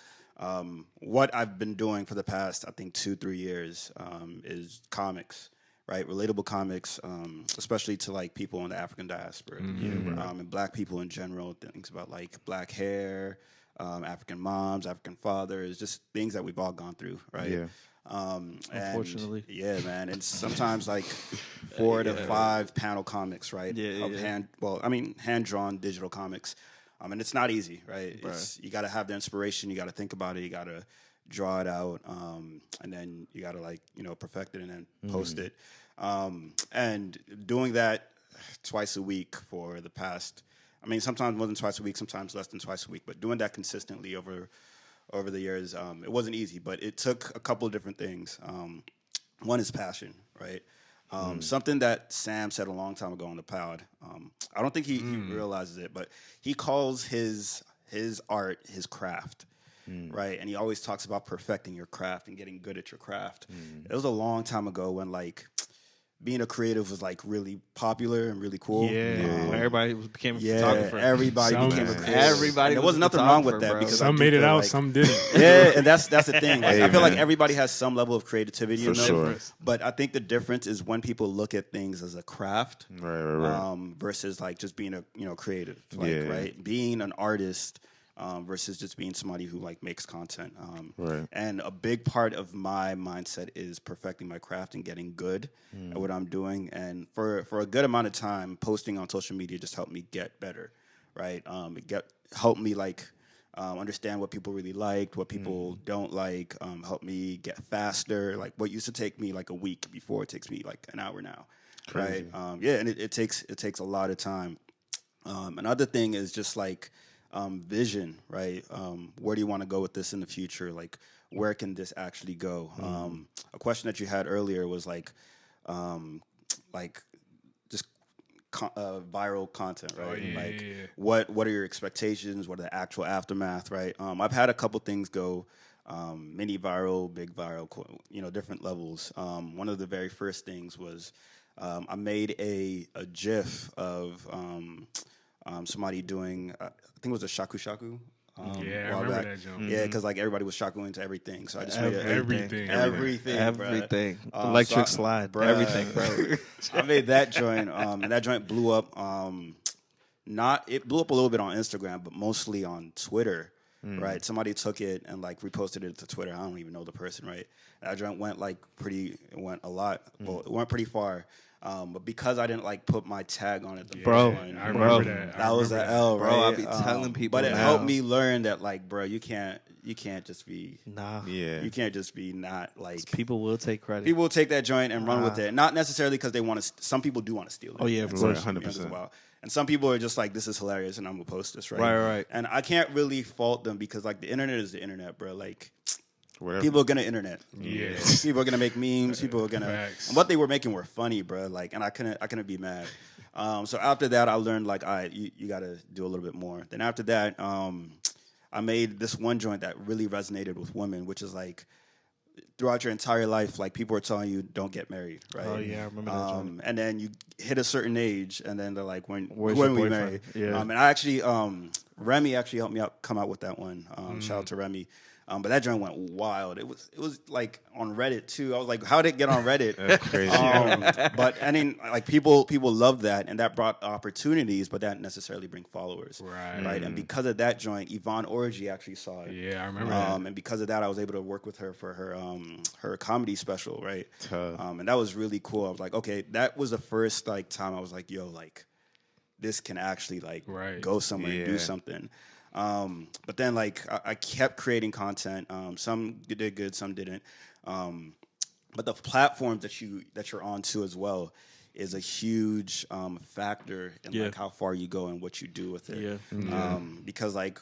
what I've been doing for the past, I think 2-3 years is comics. Right, relatable comics, especially to like people in the African diaspora, and Black people in general. Things about like black hair, African moms, African fathers, just things that we've all gone through, right? Yeah. Unfortunately, yeah, man. It's sometimes like 4 to 5 panel comics, right? Hand drawn digital comics, and it's not easy, right? You got to have the inspiration, you got to think about it, you got to draw it out, and then you got to perfect it and then post it. And doing that twice a week for the past, sometimes more than twice a week, sometimes less than twice a week, but doing that consistently over the years, it wasn't easy, but it took a couple of different things. One is passion, right? Something that Sam said a long time ago on the pod. I don't think he realizes it, but he calls his art his craft. Right, and he always talks about perfecting your craft and getting good at your craft. It was a long time ago when like being a creative was like really popular and really cool. Everybody became a photographer. Everybody became a creative. Everybody. There was nothing wrong with that, bro. because some made it out, some didn't. Yeah, and that's the thing. Like, Hey, I feel like man. everybody has some level of creativity in them. sure. But I think the difference is when people look at things as a craft, Right. versus like just being a creative, right? Being an artist. Versus just being somebody who like makes content. Right. And a big part of my mindset is perfecting my craft and getting good at what I'm doing. And for a good amount of time, posting on social media just helped me get better, right? Helped me like understand what people really liked, what people don't like. Helped me get faster. Like what used to take me like a week before, it takes me like an hour now. Crazy. Right? And it takes a lot of time. Another thing is just like vision, right? Where do you want to go with this in the future? Like, where can this actually go? A question that you had earlier was like just viral content, right? What are your expectations? What are the actual aftermath, right? I've had a couple things go mini viral, big viral, different levels. One of the very first things was I made a GIF of somebody doing, I think it was a shaku shaku. I remember that joke. Yeah, because like everybody was shaku into everything, so I just made everything. Everything. Bruh. Electric So slide. bruh. Everything, bro. I made that joint, and that joint blew up. It blew up a little bit on Instagram, but mostly on Twitter. Right, somebody took it and like reposted it to Twitter. I don't even know the person. Right, that joint went it went a lot. Well, it went pretty far. But because I didn't like put my tag on it, Bro, I remember that. That was an L, right? Bro, I be telling people but it now. helped me learn that, like, bro, you can't just be, Yeah. you can't just be not like. People will take credit. People will take that joint and run with it, not necessarily because they want to. Some people do want to steal it. Oh yeah, of And course, 100%. And some people are just like, this is hilarious, and I'm gonna post this, right? Right. And I can't really fault them because like the internet is the internet, bro. Like. Whatever. People are gonna internet. Yeah. People are gonna make memes. People are gonna. Facts. And what they were making were funny, bro. Like, and I couldn't be mad. So after that, I learned like, all right, you got to do a little bit more. Then after that, I made this one joint that really resonated with women, which is like, throughout your entire life, like people are telling you don't get married, right? Oh yeah, I remember that joint. And then you hit a certain age, and then they're like, when Where's we your boyfriend? married? Yeah. And I actually, Remi actually helped me come out with that one. Shout out to Remi. But that joint went wild. It was like on Reddit too. I was like, how did it get on Reddit? That's crazy. But I mean, like people love that, and that brought opportunities, but that didn't necessarily bring followers. Right. And because of that joint, Yvonne Orji actually saw it. Yeah, I remember that. And because of that, I was able to work with her for her comedy special, right? And that was really cool. I was like, okay, that was the first like time I was like, yo, like this can actually like go somewhere and do something. But then like I kept creating content. Some did good, some didn't. But the platforms that you're on to as well is a huge factor in like how far you go and what you do with it. Because like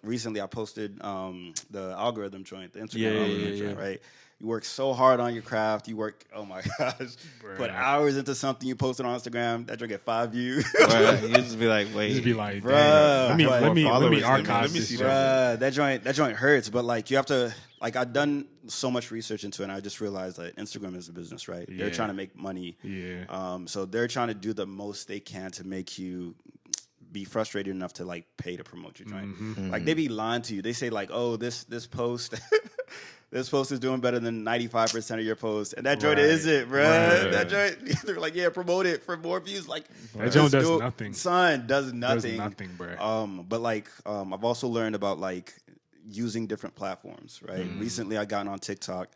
recently I posted the algorithm joint, the Instagram algorithm joint, right? You work so hard on your craft. You work, oh my gosh, put hours into something. You post it on Instagram. That joint get 5 views. Right. You just be like, wait, Just be like, bruh, let me archive this. Bruh, that joint hurts. But like you have to, like I've done so much research into it, and I just realized that Instagram is a business, right? Yeah. They're trying to make money. Yeah. So they're trying to do the most they can to make you be frustrated enough to like pay to promote your joint. Like they be lying to you. They say like, oh, this post. This post is doing better than 95% of your posts. And that joint isn't, bro. That joint, they're like, yeah, promote it for more views. Like, that joint does nothing. Son, does nothing. Does nothing, bro. But like, I've also learned about like using different platforms, right? Recently I gotten on TikTok.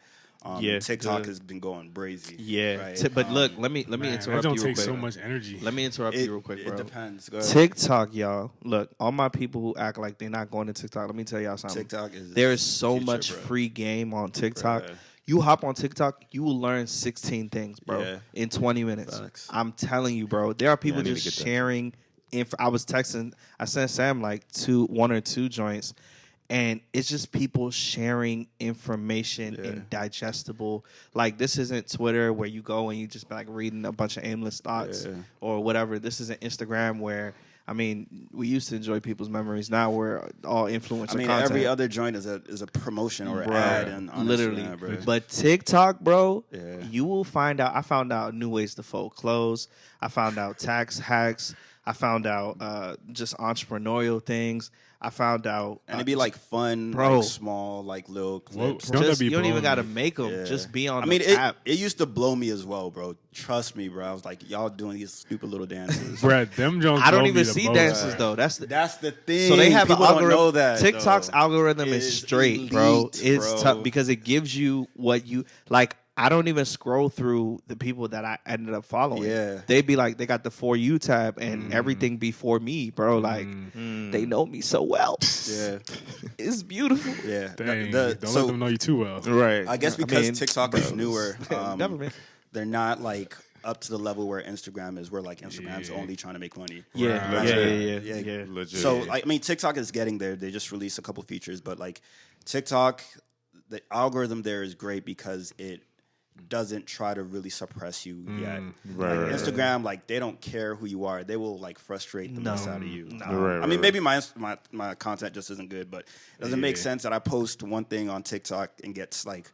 TikTok has been going brazy. Yeah. Right? But look, let me interrupt you real quick. That don't take so much energy. Let me interrupt you real quick, bro. It depends. Go ahead. TikTok, y'all. Look, all my people who act like they're not going to TikTok, let me tell y'all something. There is so much free game on TikTok. You hop on TikTok, you will learn 16 things, bro, in 20 minutes. Facts. I'm telling you, bro. There are people just sharing. I was texting. I sent Sam like 1 or 2 joints. And it's just people sharing information and digestible. Like, this isn't Twitter where you go and you just be like reading a bunch of aimless thoughts or whatever. This isn't Instagram where, I mean, we used to enjoy people's memories. Now we're all influencer content. Every other joint is a promotion or an ad. On literally. Instagram, bro. But TikTok, bro, you will find out. I found out new ways to fold clothes. I found out tax hacks. I found out just entrepreneurial things. I found out, and it'd be like fun, bro, like small, like little clips. You don't even got to make them. Just be on. The app. It used to blow me as well, bro. Trust me, bro. I was like, y'all doing these stupid little dances, bro. Them Jones. I don't even see dances though. That's the thing. So they have People an algorithm. Don't know that TikTok's though. algorithm is straight, elite, bro. It's tough because it gives you what you like. I don't even scroll through the people that I ended up following. Yeah. They be like, they got the For You tab and everything before me, bro. Like, they know me so well. Yeah. It's beautiful. Yeah. Dang, don't let them know you too well. Right. I guess because TikTok is newer, they're not like up to the level where Instagram is, where like Instagram's only trying to make money. Yeah. Legit. So, I mean, TikTok is getting there. They just released a couple features, but like TikTok, the algorithm there is great because it doesn't try to really suppress you yet. Instagram, like they don't care who you are. They will like frustrate the mess out of you. I mean, maybe my content just isn't good, but it doesn't make sense that I post one thing on TikTok and gets like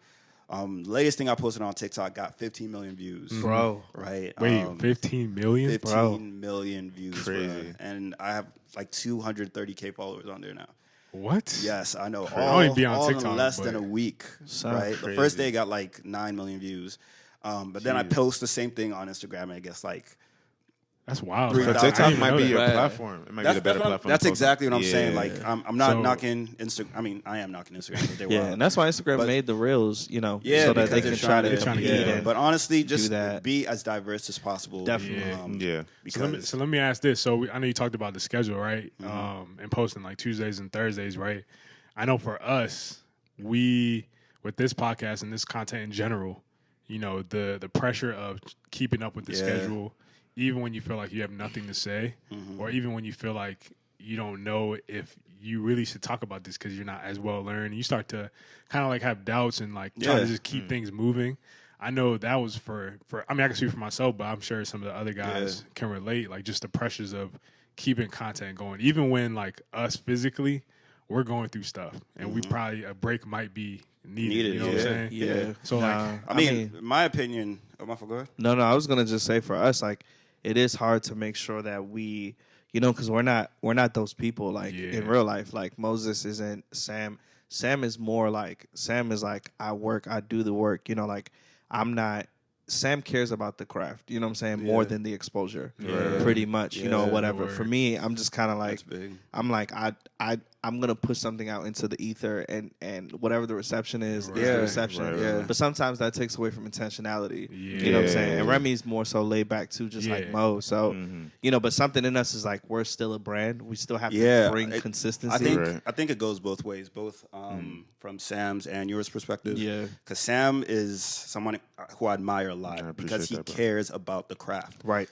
latest thing I posted on TikTok got 15 million views. Bro. Right? Wait, 15 million? 15 million views. Crazy. Bro. And I have like 230K followers on there now. What? Yes, I know. I only be on TikTok in less than a week, right? Crazy. The first day got like 9 million views. But then I post the same thing on Instagram and it gets like That's wild. So TikTok might be your platform. It might be the better platform. That's exactly what I'm saying. Like, I'm not knocking Instagram. I mean, I am knocking Instagram. But and that's why Instagram made the Reels, so that they can try to compete. But honestly, just be as diverse as possible. Definitely. So let me ask this. So I know you talked about the schedule, right? And posting like Tuesdays and Thursdays, right? I know for us, with this podcast and this content in general, the pressure of keeping up with the schedule, even when you feel like you have nothing to say, or even when you feel like you don't know if you really should talk about this because you're not as well learned, you start to kind of like have doubts and like try to just keep things moving. I know that was for I mean, I can speak for myself, but I'm sure some of the other guys can relate, like just the pressures of keeping content going. Even when like us physically, we're going through stuff and we probably, a break might be needed. You know what I'm saying? Yeah. So like, I mean, my opinion, go ahead. No, I was going to just say for us, like, it is hard to make sure that we, because we're not those people like in real life. Like Moses isn't, Sam Sam is like, I work, I do the work. You know, like I'm not. Sam cares about the craft, you know what I'm saying, more than the exposure, pretty much, you know, whatever. For me, I'm just kind of like, I'm like, I'm gonna push something out into the ether, and whatever the reception is the reception. But sometimes that takes away from intentionality, you know what I'm saying. And Remi's more so laid back too, just like Mo. So you know, but something in us is like, we're still a brand. We still have to bring consistency. I think it goes both ways, both from Sam's and yours perspective. Yeah, because Sam is someone who I admire a lot because he cares about the craft. Right.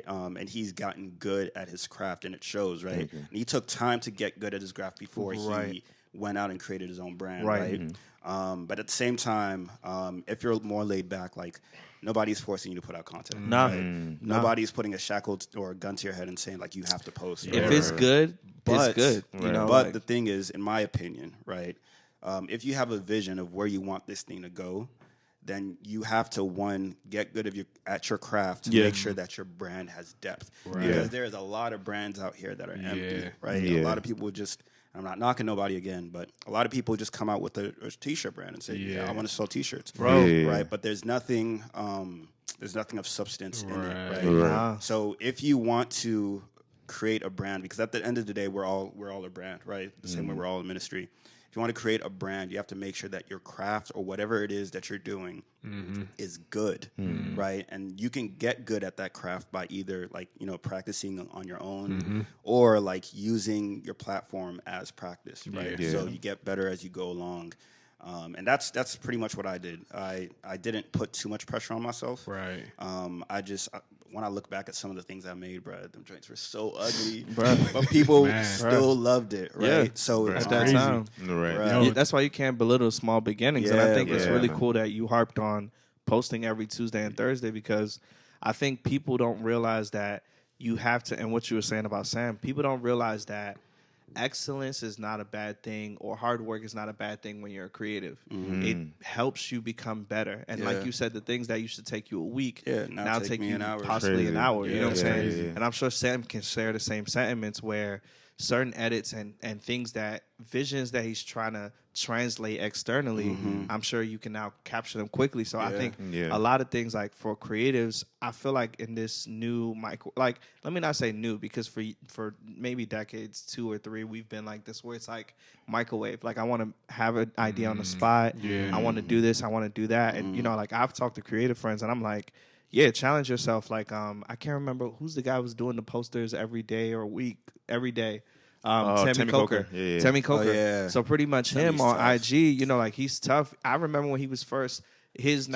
And he's gotten good at his craft, and it shows. Right. And he took time to get good at his craft before he went out and created his own brand. Right. But at the same time, if you're more laid back, like, nobody's forcing you to put out content. Nobody's putting a shackle or a gun to your head and saying, like, you have to post. If it's good, it's good. You know, but the thing is, in my opinion, right, if you have a vision of where you want this thing to go, then you have to, one, get good at your craft to make sure that your brand has depth. Because there's a lot of brands out here that are empty, right? A lot of people just, I'm not knocking nobody again, but a lot of people just come out with a T-shirt brand and say, I want to sell T-shirts. Right? But there's nothing of substance in it, right? So if you want to create a brand, because at the end of the day, we're all a brand, right? The same way we're all a ministry. If you want to create a brand, you have to make sure that your craft or whatever it is that you're doing is good, right? And you can get good at that craft by either, like, you know, practicing on your own or like using your platform as practice, right? So you get better as you go along. And that's pretty much what I did. I didn't put too much pressure on myself. Right. When I look back at some of the things I made, bro, them joints were so ugly, but people still loved it, right? Yeah. So at that time, that's why you can't belittle small beginnings. And I think it's really cool that you harped on posting every Tuesday and Thursday, because I think people don't realize that you have to. And what you were saying about Sam, people don't realize that excellence is not a bad thing, or hard work is not a bad thing when you're a creative. It helps you become better. And like you said, the things that used to take you a week now take you possibly an hour. You know what I'm saying? And I'm sure Sam can share the same sentiments, where certain edits and things, that visions that he's trying to translate externally, I'm sure you can now capture them quickly. So I think a lot of things, like for creatives, I feel like in this new like, let me not say new, because for maybe decades, 2 or 3, we've been like this, where it's like microwave. Like, I want to have an idea on the spot. I want to do this. I want to do that. And, you know, like, I've talked to creative friends, and I'm like, challenge yourself. Like, I can't remember who's the guy who was doing the posters every day. Timmy Coker. Timmy Coker. So pretty much him on tough. IG, you know, like, he's tough. I remember when he was first, his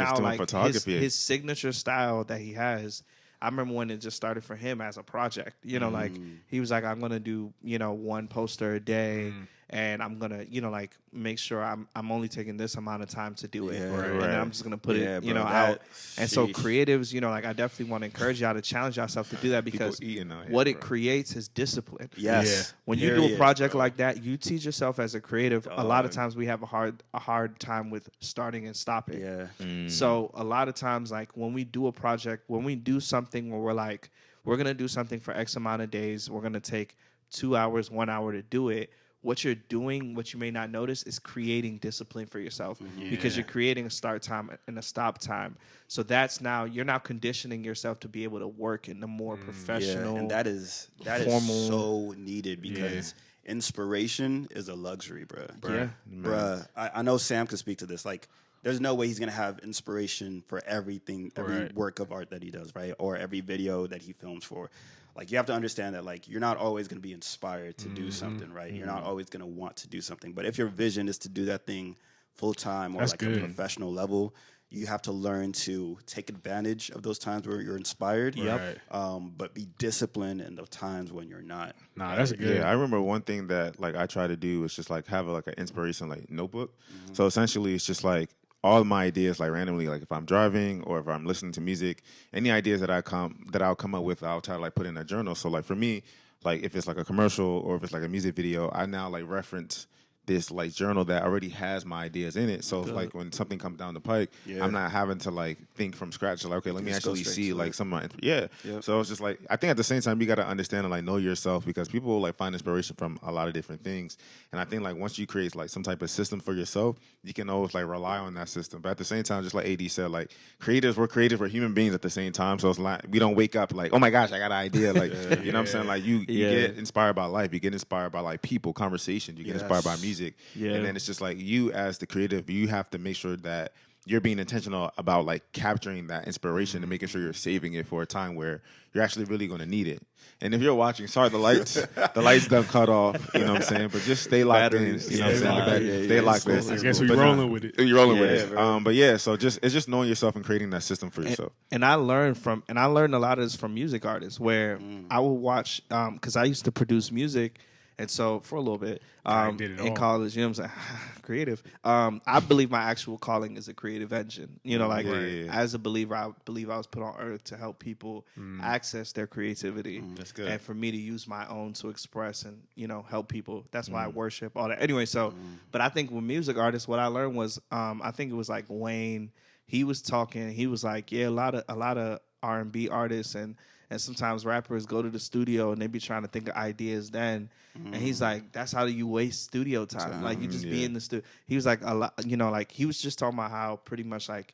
signature style that he has, I remember when it just started for him as a project. You know, like, he was like, I'm going to do, you know, 1 poster a day. And I'm gonna, you know, like, make sure I'm only taking this amount of time to do it, and I'm just gonna put it, you know, out. And so creatives, you know, like, I definitely want to encourage y'all to challenge yourself to do that, because what it creates is discipline. When you do a project like that, you teach yourself as a creative. A lot of times we have a hard time with starting and stopping. So a lot of times, like, when we do a project, when we do something where we're like, we're gonna do something for X amount of days, we're gonna take 2 hours, 1 hour to do it. What you're doing, what you may not notice, is creating discipline for yourself, because you're creating a start time and a stop time. So you're now conditioning yourself to be able to work in a more professional, and that is so needed, because inspiration is a luxury, bruh. I know Sam could speak to this. Like, there's no way he's gonna have inspiration for everything, every work of art that he does, right, or every video that he films for. Like, you have to understand that, like, you're not always going to be inspired to do something, right? You're not always going to want to do something. But if your vision is to do that thing full time, or like a professional level, you have to learn to take advantage of those times where you're inspired, but be disciplined in the times when you're not. Nah, that's good. Yeah, I remember one thing that, like, I try to do is just, like, have an inspiration, like, notebook. So essentially, it's just like all my ideas, like, randomly, like, if I'm driving or if I'm listening to music, any ideas that I'll come up with, I'll try to, like, put in a journal. So, like, for me, like, if it's like a commercial or if it's like a music video, I now, like, reference this like journal that already has my ideas in it. So like when something comes down the pike, I'm not having to like think from scratch. So like, okay, let me actually see like some of my So it's just like, I think at the same time you got to understand and like know yourself, because people will like find inspiration from a lot of different things. And I think like once you create like some type of system for yourself, you can always like rely on that system. But at the same time, just like AD said, like we're creative, we're human beings at the same time. So it's like we don't wake up like, oh my gosh, I got an idea. Like you know what I'm saying? Like you get inspired by life, you get inspired by like people, conversations, you get inspired by music. And then it's just like you as the creative, you have to make sure that you're being intentional about like capturing that inspiration and making sure you're saving it for a time where you're actually really going to need it. And if you're watching, sorry, the lights done cut off, you know what I'm saying? But just stay locked in, you know what I'm saying? Stay locked in. I guess we're rolling with it. You're rolling with it. But yeah, so it's just knowing yourself and creating that system for yourself. And I learned a lot of this from music artists, where I would watch, because I used to produce music. And so for a little bit in college, you know what I'm saying? Creative. I believe my actual calling is a creative engine. You know, like as a believer, I believe I was put on earth to help people access their creativity. That's good. And for me to use my own to express and, you know, help people. That's why I worship, all that. Anyway, so, but I think with music artists, what I learned was, I think it was like Wayne, he was talking, he was like, a lot of R&B artists and sometimes rappers go to the studio and they be trying to think of ideas then. And he's like, that's how you waste studio time. Like, you just be in the studio. He was like, a lot, you know, like, he was just talking about how pretty much, like,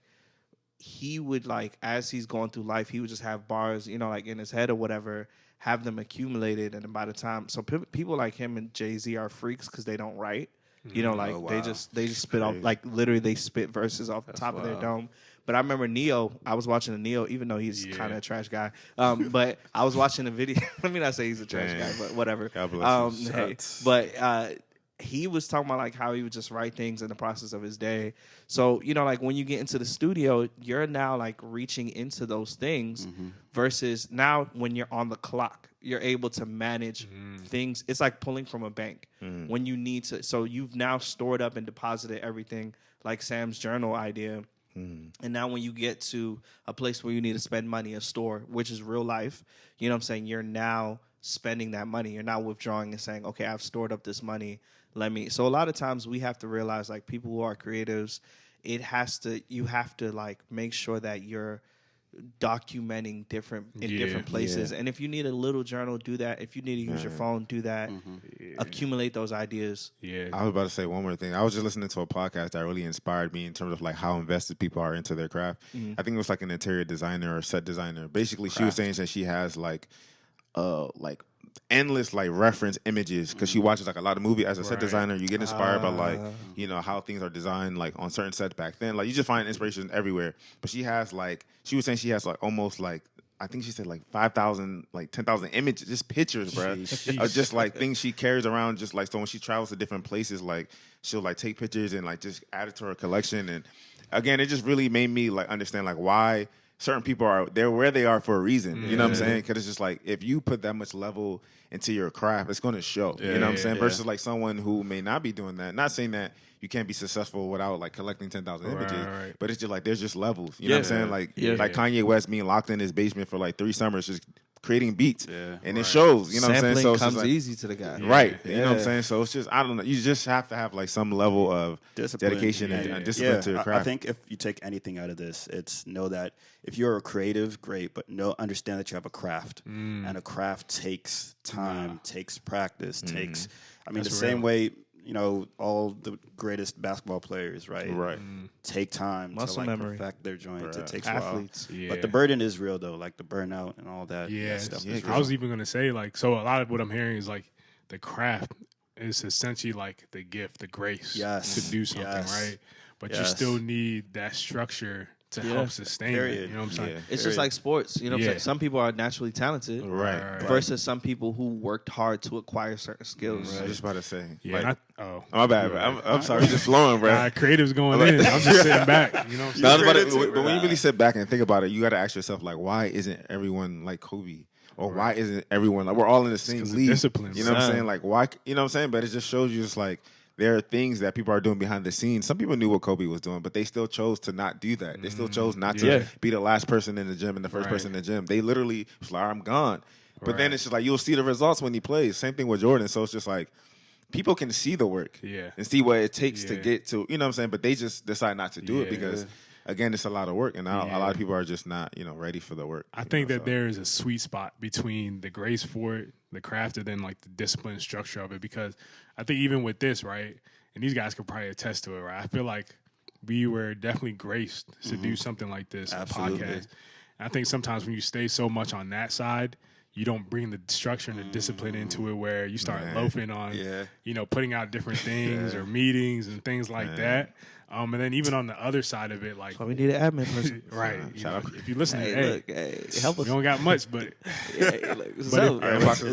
he would, like, as he's going through life, he would just have bars, you know, like, in his head or whatever, have them accumulated. And then by the time, so people like him and Jay-Z are freaks because they don't write. You know, like, they just spit off, like, literally they spit verses off the top of their dome. But I remember Neo. I was watching a Neo, even though he's kind of a trash guy. But I was watching a video. Let me not say he's a trash guy, but whatever. God bless hey, but he was talking about like how he would just write things in the process of his day. So, you know, like when you get into the studio, you're now like reaching into those things versus now when you're on the clock, you're able to manage things. It's like pulling from a bank when you need to. So you've now stored up and deposited everything, like Sam's journal idea. And now when you get to a place where you need to spend money, a store, which is real life, you know what I'm saying? You're now spending that money. You're now withdrawing and saying, okay, I've stored up this money. So a lot of times we have to realize, like, people who are creatives, you have to like make sure that you're documenting different places. And if you need a little journal, do that. If you need to use your phone, do that. Accumulate those ideas. I was about to say one more thing. I was just listening to a podcast that really inspired me in terms of like how invested people are into their craft. I think it was like an interior designer or set designer. Basically, she was saying that she has like endless like reference images because she watches like a lot of movies as a set designer. You get inspired by like, you know, how things are designed like on certain sets back then. Like you just find inspiration everywhere. But she has like, she was saying she has like almost like, I think she said like 5,000, like 10,000 images, just pictures, bro, of just like things she carries around. Just like, so when she travels to different places, like she'll like take pictures and like just add it to her collection. And again, it just really made me like understand like why certain people are there where they are for a reason. You know what I'm saying? Because it's just like, if you put that much level into your craft, it's going to show. You know what I'm saying? Versus like someone who may not be doing that. Not saying that you can't be successful without like collecting 10,000 images, but it's just like there's just levels. You know what I'm saying? Like Kanye West being locked in his basement for like 3 summers just creating beats, and it shows. You know what I'm saying? So it comes like, easy to the guy, right? You know what I'm saying? So it's just, I don't know. You just have to have like some level of dedication and discipline to your craft. I think if you take anything out of this, it's know that if you're a creative, great, but understand that you have a craft, and a craft takes time, takes practice, takes. I mean, that's the same way. You know, all the greatest basketball players, right? Take time muscle to like memory, perfect their joint. It takes athletes. a while. But the burden is real, though, like the burnout and all that. That stuff is real. I was even going to say, like, so a lot of what I'm hearing is like the craft is essentially like the gift, the grace to do something, right? But you still need that structure to help sustain it. You know what I'm saying? It's just like sports. You know what I'm saying? Some people are naturally talented. Versus some people who worked hard to acquire certain skills. I was just about to say. My bad. I'm sorry. Just flowing, bro. Creative's going in. I'm just sitting back. You know what I'm saying? But when you really sit back and think about it, you got to ask yourself, like, why isn't everyone like Kobe? Or why isn't everyone like, we're all in the same league? Discipline. You know what I'm saying? Like, why? You know what I'm saying? But it just shows you just like, there are things that people are doing behind the scenes. Some people knew what Kobe was doing, but they still chose to not do that. They still chose not to be the last person in the gym and the first person in the gym. They literally was like, I'm gone. But then it's just like, you'll see the results when he plays. Same thing with Jordan. So it's just like, people can see the work and see what it takes to get to, you know what I'm saying? But they just decide not to do it because, again, it's a lot of work, and a lot of people are just not, ready for the work. I think that there is a sweet spot between the grace for it, the craft, and then like the discipline and structure of it. Because I think even with this, right, and these guys could probably attest to it, right? I feel like we were definitely graced to do something like this, a podcast. And I think sometimes when you stay so much on that side, you don't bring the structure and the discipline into it where you start loafing on, putting out different things or meetings and things like that. And then even on the other side of it, like... So we need an admin person. Right. If you listen help us. You don't got much, but... it's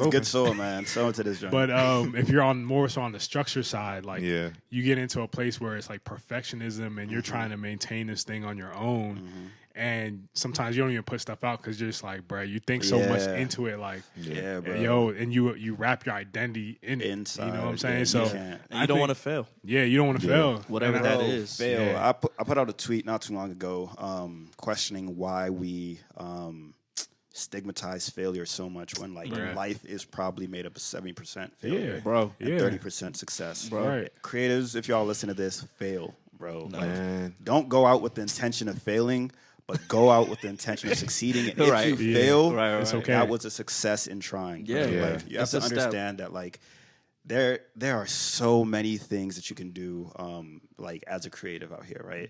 good soul, man. So into this joint. But if you're on more so on the structure side, like you get into a place where it's like perfectionism and you're trying to maintain this thing on your own. And sometimes you don't even put stuff out because you're just like, bro, you think so much into it, like, bro. And you wrap your identity in it. Inside, you know what I'm saying? So you don't want to fail. Yeah, you don't want to fail. Whatever that is. Fail. Yeah. I put out a tweet not too long ago questioning why we stigmatize failure so much when life is probably made up of 70% failure, bro, and 30% success. Bro. Right. Creatives, if y'all listen to this, fail, bro. Don't go out with the intention of failing, but go out with the intention of succeeding. And if you fail, it's okay. That was a success in trying. Yeah. You have to understand that there are so many things that you can do as a creative out here, right?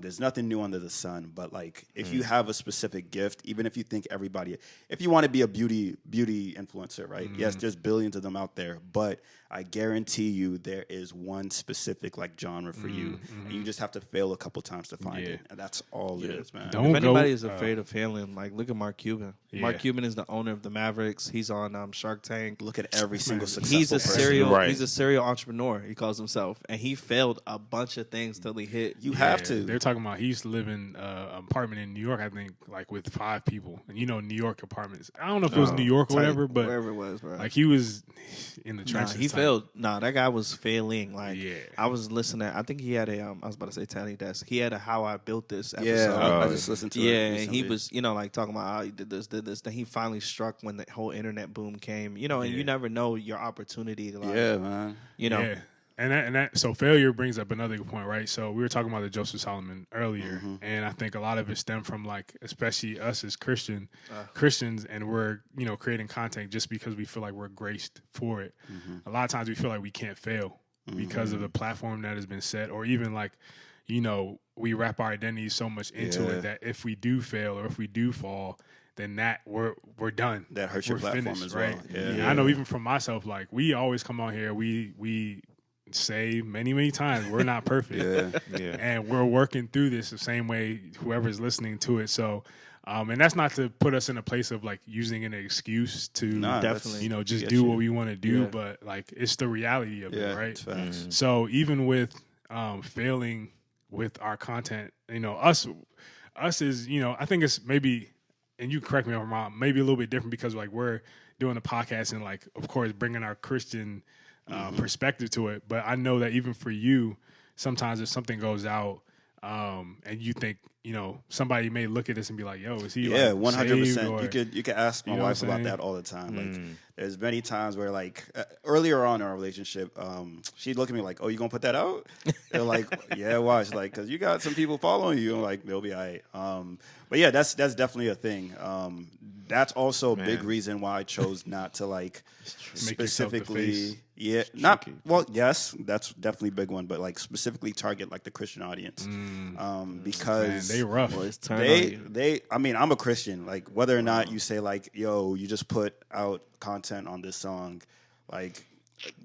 There's nothing new under the sun, but if you have a specific gift, even if you think if you want to be a beauty influencer, right? Yes, there's billions of them out there, but I guarantee you there is one specific genre for you, and you just have to fail a couple times to find it, and that's all it is, man. If anybody is afraid of failing, look at Mark Cuban. Mark Cuban is the owner of the Mavericks. He's on Shark Tank. Look at every single successful He's a serial entrepreneur, he calls himself, and he failed a bunch of things till he hit. You have to. They're talking about he used to live in an apartment in New York, I think, with 5 people, and New York apartments. I don't know if it was New York or whatever, but wherever it was, bro. He was in the trenches. He failed. That guy was failing. I was listening. I think he had a. I was about to say Tiny Desk. He had a How I Built This episode. Yeah, I just listened to it. Yeah, and he was talking about how he did this. Then he finally struck when the whole internet boom came. And you never know your opportunity to man. Yeah. And that so failure brings up another good point, right? So we were talking about the Joseph Solomon earlier, and I think a lot of it stemmed from especially us as Christians, and we're creating content just because we feel like we're graced for it. A lot of times we feel like we can't fail because of the platform that has been set, or even we wrap our identity so much into it that if we do fail or if we do fall, then we're done. That hurts your platform finished, as well. Right? Yeah. I know even from myself, we always come on here, we say many times we're not perfect, and we're working through this the same way whoever's listening to it. So, and that's not to put us in a place of using an excuse to definitely just do what we want to do, but it's the reality of it, right? So even with failing with our content, us is I think it's maybe, and you correct me if I'm wrong, maybe a little bit different because we're doing a podcast and of course bringing our Christian perspective to it. But I know that even for you, sometimes if something goes out and you think somebody may look at this and be like, yo, is he 100%. You could ask my wife about that all the time. There's many times where earlier on in our relationship, she'd look at me like, oh, you gonna put that out? They're like, yeah, why? She's like, because you got some people following you. I'm like, they'll be all right. But yeah, that's definitely a thing. That's also a big reason why I chose not to specifically, yes, that's definitely a big one, but specifically target the Christian audience, because man, they rough. I mean, I'm a Christian. Whether or not you say yo, you just put out content on this song, and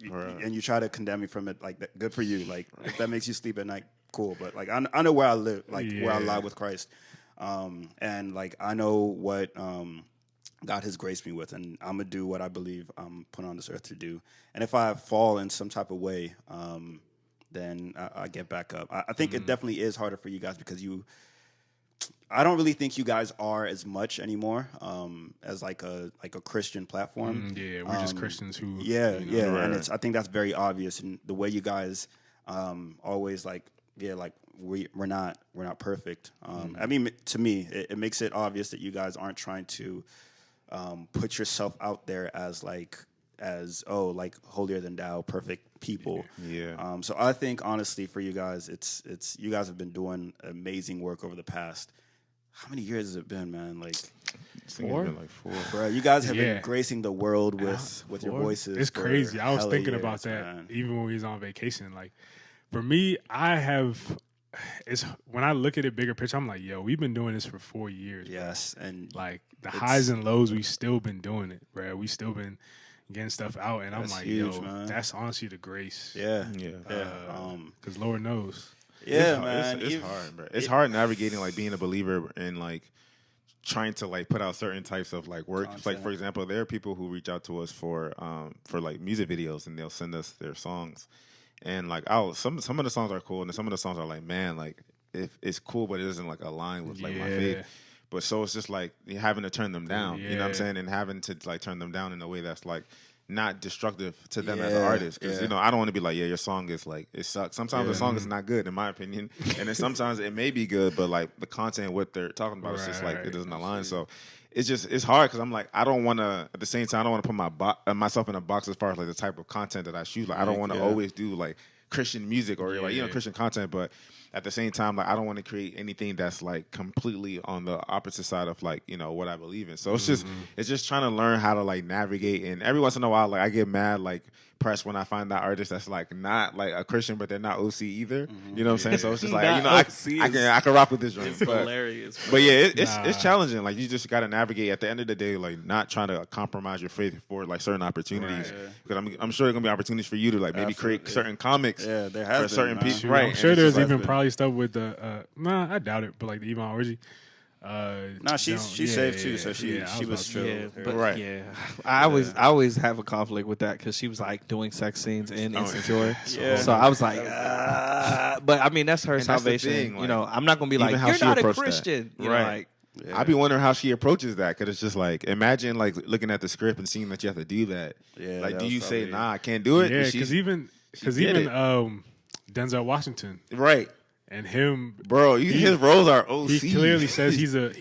you try to condemn me from it, good for you. If that makes you sleep at night, cool. But I know where I live, where I lie with Christ, and I know what God has graced me with, and I'm gonna do what I believe I'm put on this earth to do. And if I fall in some type of way, then I get back up. I think it definitely is harder for you guys because I don't really think you guys are as much anymore as a Christian platform. We're just Christians who and I think that's very obvious. And the way you guys always we're not perfect. I mean, to me, it makes it obvious that you guys aren't trying to put yourself out there as as like holier than thou, perfect people. Yeah. So I think honestly for you guys, it's you guys have been doing amazing work over the past. How many years has it been, man? Like 4? Like 4. Bro, you guys have been gracing the world with your voices. It's crazy. I was thinking years, about that man. even when we was on vacation. Like for me, it's when I look at it bigger picture, I'm like, yo, we've been doing this for 4 years. Yes, and like the highs and lows, we've still been doing it, bro. We still been getting stuff out, and I'm like, huge, yo, man. that's honestly the grace. Yeah. Because Lord knows. Yeah, man. It's hard, bro. It's hard navigating like being a believer and like trying to like put out certain types of like work. Content. Like for example, there are people who reach out to us for like music videos and they'll send us their songs. And like some of the songs are cool and some of the songs are like, man, like if it's cool but it doesn't like align with like my faith. But so it's just like having to turn them down. You know what I'm saying? And having to like turn them down in a way that's like not destructive to them as an artist. Because, you know, I don't want to be like, your song is like, it sucks. Sometimes the song is not good, in my opinion. And then sometimes it may be good, but like the content, what they're talking about, is just like, it doesn't align. So it's hard because I'm like, I don't want to, at the same time, I don't want to put myself in a box as far as like the type of content that I shoot. Like, I don't want to always do like Christian music or like, you know, Christian content, but at the same time, like I don't want to create anything that's like completely on the opposite side of like, you know, what I believe in. So it's just trying to learn how to like navigate. And every once in a while, like I get mad, like pressed when I find that artist that's like not like a Christian, but they're not OC either. You know what I'm saying? So it's just like, you know, I can rock with this joint. It's hilarious. But yeah, it's challenging. Like you just got to navigate at the end of the day, like not trying to compromise your faith for like certain opportunities. Because I'm sure there's gonna be opportunities for you to like maybe create certain comics there has for certain been, people. Right. I'm sure there's even probably stuff with the nah, I doubt it, but like the Yvonne Orgy. She's saved too, so she was chill. Yeah, but I always have a conflict with that because she was like doing sex scenes in Insecure. So I was like, but I mean that's her salvation. Thing, like, you know, I'm not gonna be like you're not a Christian, you know, like. I be wondering how she approaches that because it's just like imagine like looking at the script and seeing that you have to do that. Yeah, like, that do you say probably, nah, I can't do it? Yeah, because even Denzel Washington, right, and him, bro, his roles are OC. He clearly says he's a.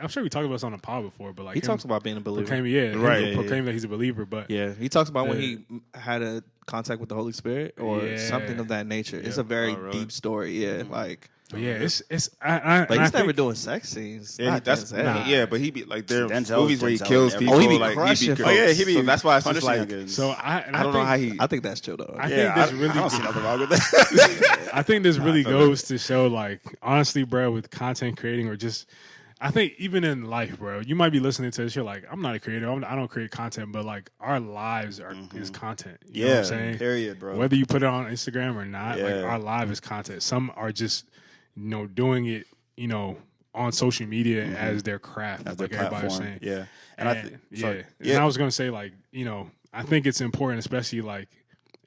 I'm sure we talked about this on the pod before, but like he talks about being a believer. Proclaim that he's a believer, but he talks about when he had a contact with the Holy Spirit or something of that nature. It's a very deep story. Yeah, like. But yeah, it's. But he's never doing sex scenes. Yeah, but he be like there are movies where he kills people. Oh, he be like crushing. He be. So that's why it's just like. So I don't know how he. I think that's chill though. I don't see nothing wrong with that. I think this really goes to show, like, honestly, bro, with content creating or just. I think even in life, bro, you might be listening to this. You're like, I'm not a creator. I don't create content, but like our lives is content. You know what I'm saying? Period, bro. Whether you put it on Instagram or not, like our life is content. Some are just, you know, doing it, you know, on social media as their craft, as like everybody was saying. Yeah, and I was gonna say, like, you know, I think it's important, especially like.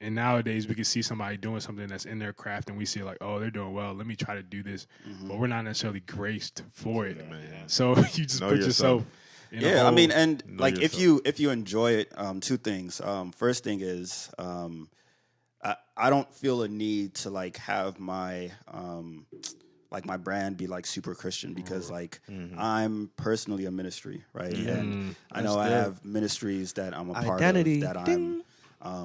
And nowadays, we can see somebody doing something that's in their craft, and we see like, oh, they're doing well. Let me try to do this, but we're not necessarily graced for it. So you just put yourself. I mean, and like yourself. if you enjoy it, two things. First thing is, I don't feel a need to like have my like my brand be like super Christian because like I'm personally a ministry, right? And I know I have ministries that I'm a part of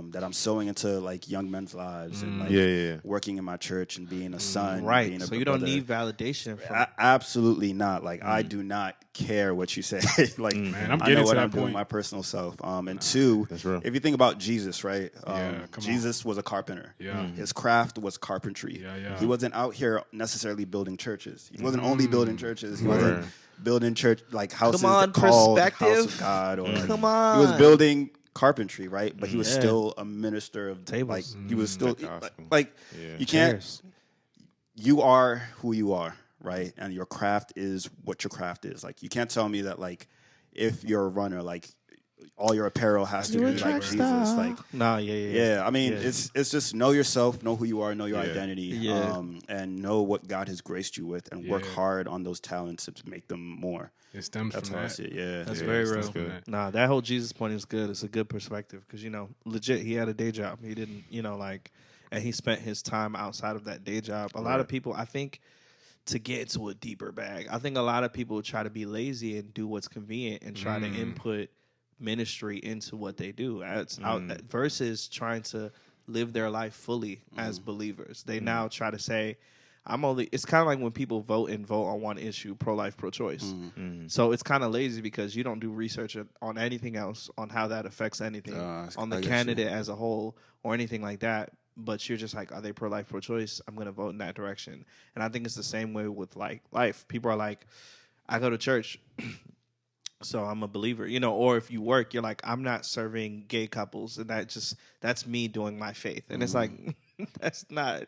that I'm sowing into like young men's lives and like working in my church and being a son. Right. Being a so you don't need validation from absolutely not. Like I do not care what you say. Like man, I'm I know what I'm doing my personal self. And two, if you think about Jesus, right? Jesus was a carpenter. Yeah. His craft was carpentry. Yeah. He wasn't out here necessarily building churches. He wasn't only building churches. He wasn't building church like houses called House of God or he was building carpentry, right? But he was still a minister of tables. Like he was still like you can't. You are who you are, right? And your craft is what your craft is. Like you can't tell me that like if you're a runner, like all your apparel has to be like Jesus. Like I mean, it's just know yourself, know who you are, know your identity, and know what God has graced you with, and work hard on those talents to make them more. It stems That's from how that. I see it. That's very real. Nah, that whole Jesus point is good. It's a good perspective because you know, legit, he had a day job. He didn't, you know, like, and he spent his time outside of that day job. A lot of people, I think, to get into a deeper bag, I think a lot of people try to be lazy and do what's convenient and try to input ministry into what they do. Versus trying to live their life fully as believers. They now try to say, it's kind of like when people vote on one issue, pro-life, pro-choice. So it's kind of lazy because you don't do research on anything else, on how that affects anything, on the candidate as a whole or anything like that. But you're just like, are they pro-life, pro-choice? I'm going to vote in that direction. And I think it's the same way with like life. People are like, I go to church, so I'm a believer, or if you work, you're like, I'm not serving gay couples. And that's me doing my faith. And it's like, that's not,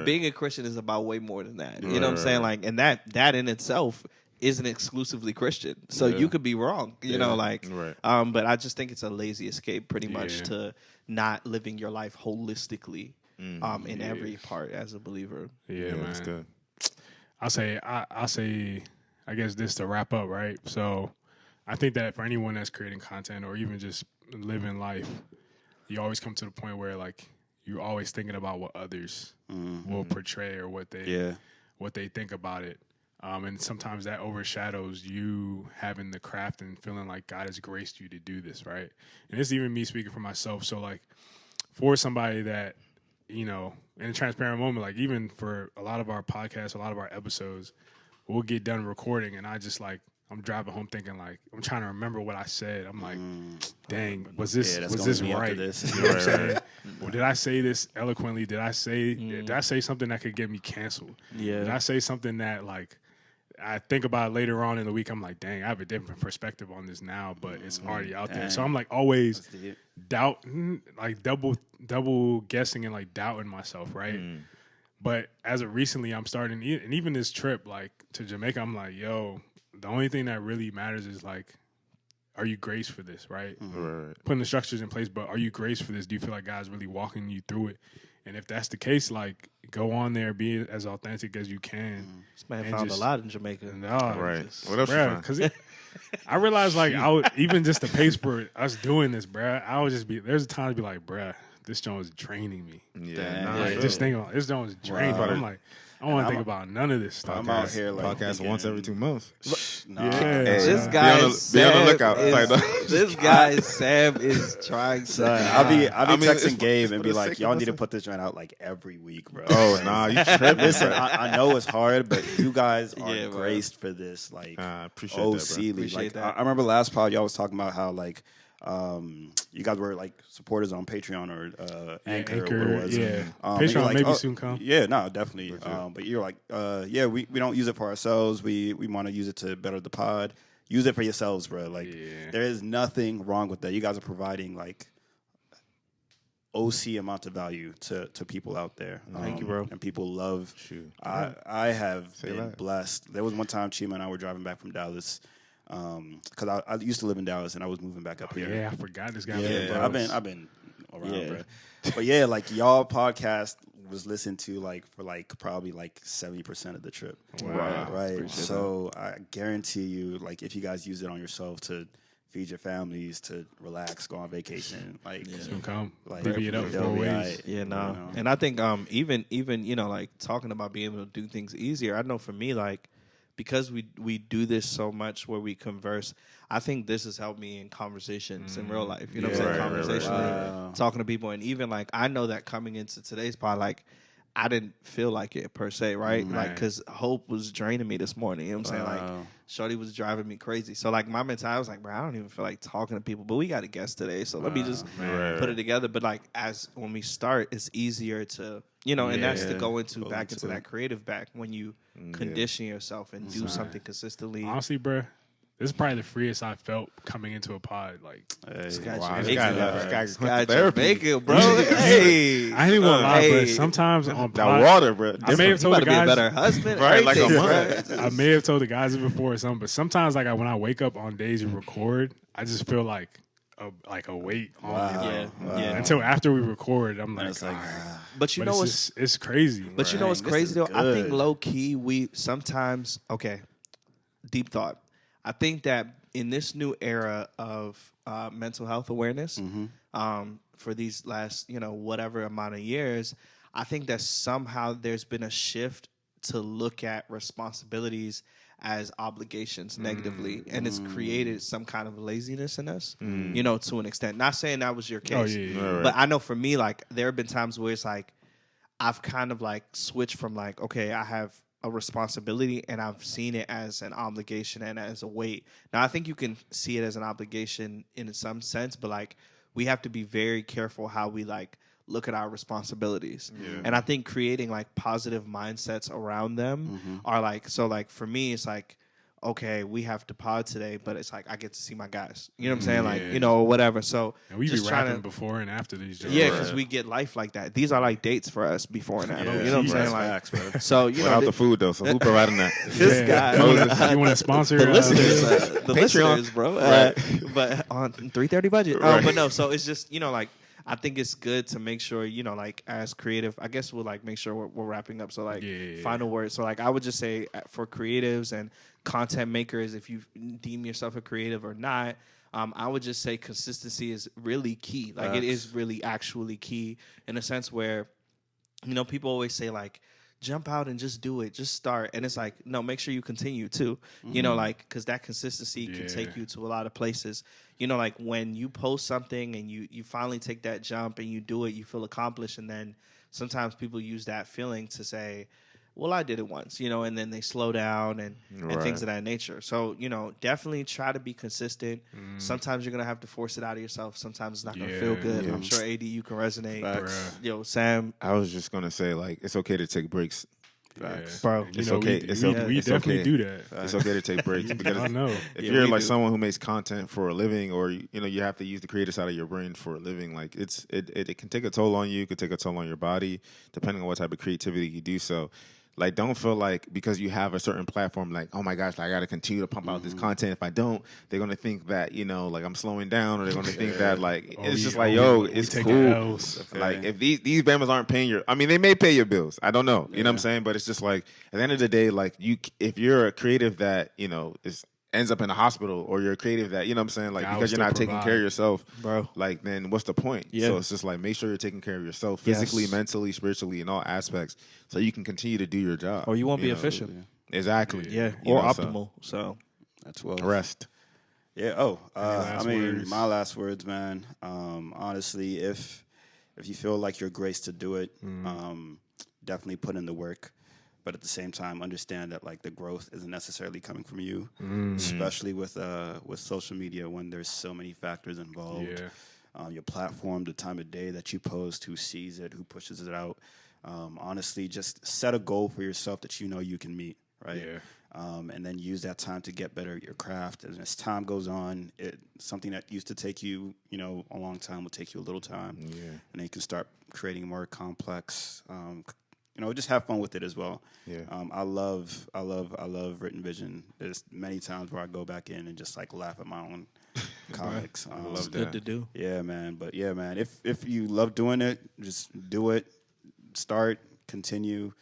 being a Christian is about way more than that. You know what I'm saying? Like, and that in itself isn't exclusively Christian. So you could be wrong, but I just think it's a lazy escape pretty much to not living your life holistically in every part as a believer. Yeah, man. That's good. I'll say, I guess this to wrap up, right? So I think that for anyone that's creating content or even just living life, you always come to the point where like you're always thinking about what others will portray or what they think about it. And sometimes that overshadows you having the craft and feeling like God has graced you to do this, right? And it's even me speaking for myself. So like for somebody that, in a transparent moment, like even for a lot of our podcasts, a lot of our episodes, we'll get done recording and I just like, I'm driving home thinking like, I'm trying to remember what I said. I'm like, dang, was this right? This. You know what I'm saying? Or did I say this eloquently? Did I say something that could get me canceled? Yeah. Did I say something that like, I think about it later on in the week, I'm like, dang, I have a different perspective on this now, but it's already out there. So I'm like always like double guessing and like doubting myself, right? But as of recently, I'm starting, and even this trip like to Jamaica, I'm like, yo, the only thing that really matters is like, are you graced for this, right? Putting the structures in place, but are you graced for this? Do you feel like God's really walking you through it? And if that's the case, like, go on there, be as authentic as you can. This man found a lot in Jamaica. Right. What else you found? Because I realized, like, even just the pace for us doing this, bruh, I would just be, there's a time to be like, bruh, this joint is draining me. Just think about it. This joint is draining me. I'm like, I don't want to think about none of this stuff. I'm out here like podcast once every 2 months. This guy, be on the lookout. This guy Sam is trying to. I'll be texting Gabe and be like, y'all need to put this joint out like every week, bro. Oh nah, you tripping? Listen, I know it's hard, but you guys are graced for this. Like, appreciate that, bro. Appreciate that. I remember last pod y'all was talking about how like. You guys were like supporters on Patreon or Anchor or what it was. Patreon like, maybe soon come. Yeah, no, definitely. But you're like, we don't use it for ourselves. We want to use it to better the pod. Use it for yourselves, bro. Like, there is nothing wrong with that. You guys are providing like OC amount of value to people out there. Thank you, bro. And people love. I have been blessed. There was one time Chima and I were driving back from Dallas. Because I used to live in Dallas and I was moving back up here. Yeah, I forgot this guy. Yeah, I've been around, bro. But yeah, like y'all podcast was listened to like for like probably like 70% of the trip. Wow. Right. So I guarantee you, like if you guys use it on yourself to feed your families, to relax, go on vacation, like soon come. Like divvy it up 4 ways. And I think even like talking about being able to do things easier. I know for me, like. Because we do this so much where we converse, I think this has helped me in conversations in real life. You know what I'm saying? Conversation, talking to people. And even, like, I know that coming into today's pod, like, I didn't feel like it per se, right? Like, because Hope was draining me this morning. You know what I'm saying? Like, Shorty was driving me crazy. So, like, my mentality, I was like, bro, I don't even feel like talking to people. But we got a guest today, so let me just put it together. But, like, when we start, it's easier to... and that's to go into that creative back when you condition yourself and do something consistently. Honestly, bro, this is probably the freest I felt coming into a pod. Like, this guy Jamaica, bro. Hey, I ain't even gonna lie, bro. Sometimes on that pod, water, bro. I may have told the be a guys, better husband, right? Like a month. I may have told the guys it before or something, but sometimes, like when I wake up on days you record, I just feel like a weight on me. Until after we record, I'm like, but you know it's crazy. But you know what's crazy though? I think low key we sometimes deep thought. I think that in this new era of mental health awareness, for these last whatever amount of years, I think that somehow there's been a shift to look at responsibilities as obligations negatively, and it's created some kind of laziness in us, you know, to an extent. Not saying that was your case, but I know for me, like, there have been times where it's like I've kind of like switched from like, okay, I have a responsibility and I've seen it as an obligation and as a weight. Now, I think you can see it as an obligation in some sense, but like we have to be very careful how we like look at our responsibilities. And I think creating like positive mindsets around them are like, so like for me, it's like, okay, we have to pod today, but it's like I get to see my guys. You know what I'm saying? Like, you know, or whatever. So and we be rapping before and after these jobs. Yeah, because we get life like that. These are like dates for us before and after. You know what I'm saying? Like, so you Without know, the food though. So who providing that? this guy. You want to sponsor the listeners, the Patreon. listeners, bro. But on 330 budget. But no, so it's just, you know, like I think it's good to make sure, you know, like as creative, I guess we'll like make sure we're wrapping up. So like final words. So like I would just say for creatives and content makers, if you deem yourself a creative or not, I would just say consistency is really key. Like it is really actually key in a sense where, you know, people always say like, jump out and just do it, just start. And it's like, no, make sure you continue too, you know, like, because that consistency can take you to a lot of places. You know, like when you post something and you finally take that jump and you do it, you feel accomplished. And then sometimes people use that feeling to say, well, I did it once, you know, and then they slow down and things of that nature. So, you know, definitely try to be consistent. Sometimes you're going to have to force it out of yourself. Sometimes it's not going to feel good. I'm sure, AD, you can resonate. Yo, Sam. I was just going to say, like, it's okay to take breaks. Bro, it's okay. We definitely do that. It's okay to take breaks because I know. if you're like someone who makes content for a living, or you know you have to use the creative side of your brain for a living, like it can take a toll on you. It could take a toll on your body, depending on what type of creativity you do. So, like, don't feel like because you have a certain platform, like, oh my gosh, I got to continue to pump out this content. If I don't, they're gonna think that, you know, like I'm slowing down, or they're gonna think that like it's just like, yo, it's cool. Like if these Bammers aren't paying your, I mean, they may pay your bills. I don't know, you know what I'm saying? But it's just like at the end of the day, like if you're a creative that, you know, ends up in a hospital, or you're a creative that, you know what I'm saying, like because you're not taking care of yourself, bro, like then what's the point? So it's just like make sure you're taking care of yourself physically, mentally, spiritually, in all aspects, so you can continue to do your job. Or you won't be efficient. Exactly. Or optimal. So that's well. Rest. Yeah. I mean, my last words, man. Honestly, if you feel like you're graced to do it, definitely put in the work. But at the same time, understand that like the growth isn't necessarily coming from you, especially with social media when there's so many factors involved. Your platform, the time of day that you post, who sees it, who pushes it out. Honestly, just set a goal for yourself that you know you can meet, right? And then use that time to get better at your craft. And as time goes on, something that used to take you, you know, a long time will take you a little time. And then you can start creating more complex. You know, just have fun with it as well. I love written vision. There's many times where I go back in and just like laugh at my own comics. I love that. Good to do. Yeah, man. But yeah, man. If you love doing it, just do it. Start, continue.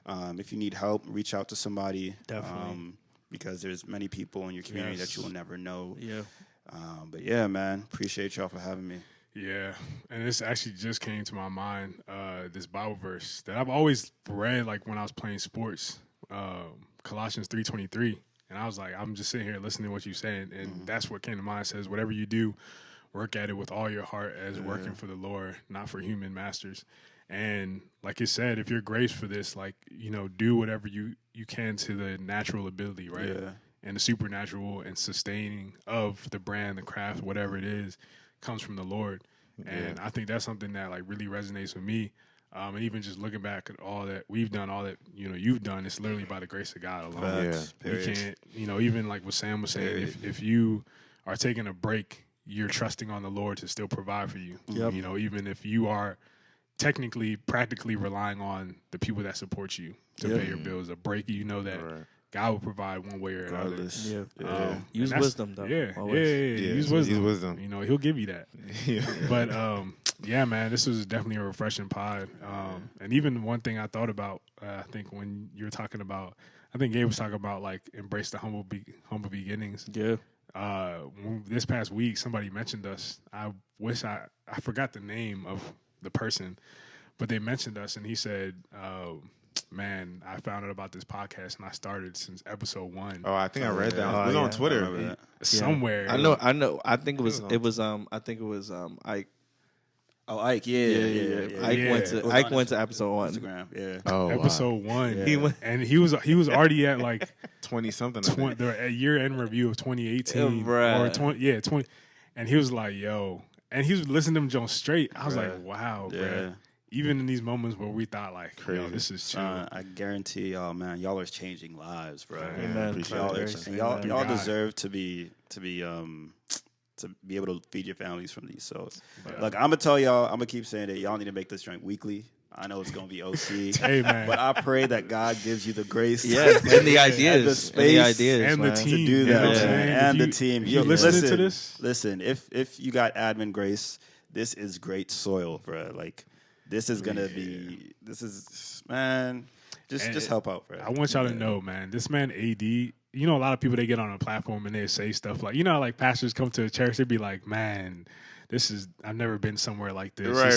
If you need help, reach out to somebody. Definitely. Because there's many people in your community that you will never know. But yeah, man. Appreciate y'all for having me. Yeah, and this actually just came to my mind, this Bible verse that I've always read, like when I was playing sports, Colossians 3:23, and I was like, I'm just sitting here listening to what you're saying, and that's what came to mind. It says, whatever you do, work at it with all your heart as working for the Lord, not for human masters. And like it said, if you're graced for this, like, you know, do whatever you can to the natural ability, right? And the supernatural and sustaining of the brand, the craft, whatever it is, comes from the Lord. And I think that's something that like really resonates with me. And even just looking back at all that we've done, all that, you know, you've done, it's literally by the grace of God alone. You can't, you know, even like what Sam was saying, if you are taking a break, you're trusting on the Lord to still provide for you. You know, even if you are technically, practically relying on the people that support you to pay your bills, a break, you know that God will provide one way or another. Use wisdom, though. Use wisdom. You know, he'll give you that. But, yeah, man, this was definitely a refreshing pod. And even one thing I thought about, I think when you were talking about, I think Gabe was talking about, like, embrace the humble beginnings. This past week, somebody mentioned us. I wish I forgot the name of the person, but they mentioned us, and he said, man, I found out about this podcast and I started since episode 1. Oh, I think I read that. It was on Twitter. Somewhere. I know. I think it was Ike. Oh, Ike, yeah. Ike went to episode 1. Instagram, yeah. Oh, episode 1. Yeah. He went, and he was already at like 20 something. a year-end review of 2018 bruh. or 20, and he was like, "Yo," and he was listening to them Jones straight. I was like, "Wow, bro." Even in these moments where we thought like, "Yo, this is chill." I guarantee y'all, man, y'all are changing lives, bro. Amen. Y'all deserve to be able to feed your families from these. So, look, I'm gonna tell y'all, I'm gonna keep saying that y'all need to make this drink weekly. I know it's gonna be OC, hey, man. but I pray that God gives you the grace, and the ideas, and the space, and the team to do that, and the you, team. You listening to this? Listen, if you got admin grace, this is great soil, bro. Like, this is gonna be. This is, man. Just help out, bro. I want y'all to know, man. This man AD. You know, a lot of people, they get on a platform and they say stuff like, like pastors come to a church, they'd be like, man, I've never been somewhere like this. Right.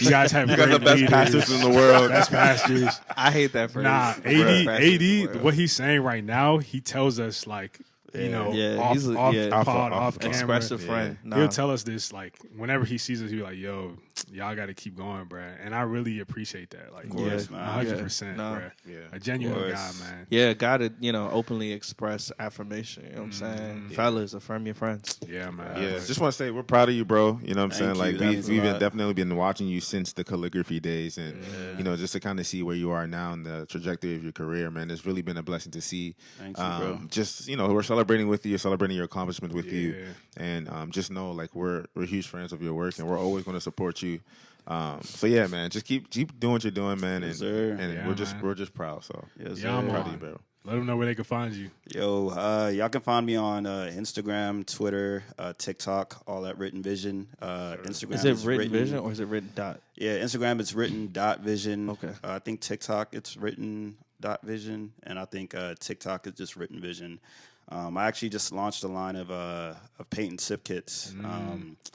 You guys have the best leaders, pastors in the world. Best pastors. I hate that phrase. Nah, AD, what he's saying right now, he tells us like, off camera. Expressive friend. Nah. He'll tell us this like whenever he sees us, he'll be like, "Yo, y'all got to keep going, bro." And I really appreciate that. Like, 100%, bro. Yeah. A genuine guy, man. Yeah, gotta openly express affirmation. You know what I'm saying, fellas, affirm your friends. Yeah, man. Yeah, just want to say we're proud of you, bro. You know what I'm saying? Like we've definitely been watching you since the calligraphy days, and just to kind of see where you are now in the trajectory of your career, man. It's really been a blessing to see. Thank you, bro. Just we're celebrating with you, celebrating your accomplishments with you, and just know like we're huge fans of your work, and we're always going to support you. So yeah, man, just keep doing what you're doing, man, and we're just proud. So I'm proud of you, bro. Let them know where they can find you. Yo, y'all can find me on Instagram, Twitter, TikTok, all at Written Vision. Instagram is it written Vision or is it written dot? Yeah, Instagram it's written .vision. Okay. I think TikTok it's written .vision, and I think TikTok is just Written Vision. I actually just launched a line of paint and sip kits.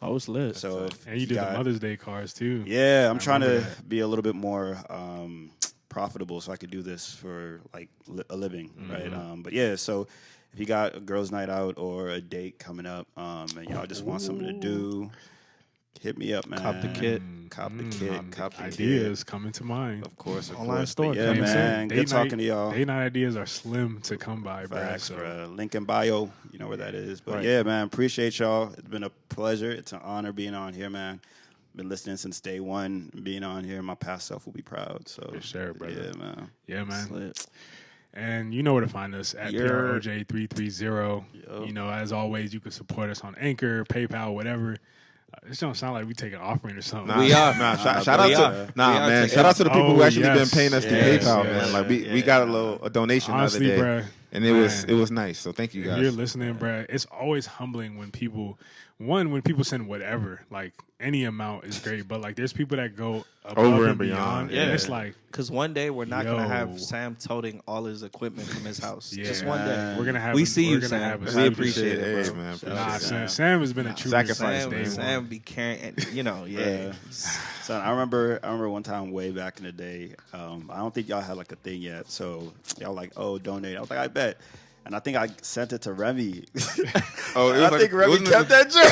It's lit. So and you did the Mother's Day cards too. Yeah, I'm trying to be a little bit more profitable so I could do this for like a living, right? But yeah, so if you got a girls' night out or a date coming up, and y'all just want something to do, hit me up, man. Cop the kit. Cop the kit. Cop the ideas coming to mind. Of course. Online store. Yeah, man. Good talking to y'all. Date night ideas are slim to come by, Facts, bro. So. Link in bio. You know where that is. But yeah, man. Appreciate y'all. It's been a pleasure. It's an honor being on here, man. Been listening since day one. Being on here, my past self will be proud. So for sure, brother. Yeah, man. Yeah, man. And you know where to find us at PROJ330. As always, you can support us on Anchor, PayPal, whatever. This don't sound like we take an offering or something. We are. Shout out to the people who actually been paying us through PayPal, man. Like we got a donation honestly, the other day, bruh, and it was nice. So thank you guys. If you're listening, bro. It's always humbling when people send whatever, like any amount is great, but like there's people that go above over and beyond. Yeah. And it's like, because one day we're not gonna have Sam toting all his equipment from his house. Yeah. Just one day We're gonna have. We see you, Sam. We appreciate it, bro. Man. Sam has been a true sacrifice. Sam be carrying, So I remember one time way back in the day. I don't think y'all had like a thing yet. So y'all like, donate. I was like, I bet. And I think I sent it to Remi. I think Remi kept that joke.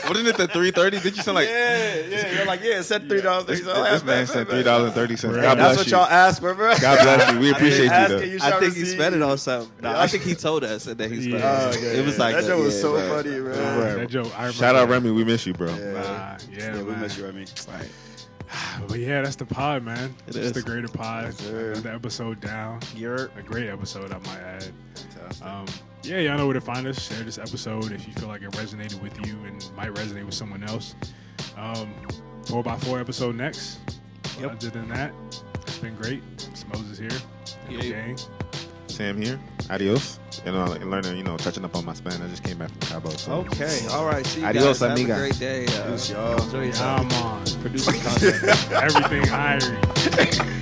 Wasn't it the $3.30? Did you send like? Yeah. You're like, it said $3. This man sent $3.30. God bless you. That's what y'all asked for, bro. God bless you. We appreciate you, though. I think he spent it on something. No, I think he told us that he spent it. It was like that joke was so funny, bro. That joke. Shout out Remi. We miss you, bro. Yeah, we miss you, Remi. Right. But yeah, that's the pod, man. It's the greater pod. Another episode down. You're a great episode, I might add. Y'all know where to find us. Share this episode if you feel like it resonated with you and might resonate with someone else. 4x4 episode next. Yep. Other than that, it's been great. It's Moses here. Gang. Sam here. Adios. Learning, touching up on my Spanish. I just came back from Cabo. So. Okay. All right. See you Adios, guys. amiga. Have a great day. Y'all. Enjoy your time. Producing content. Everything irie.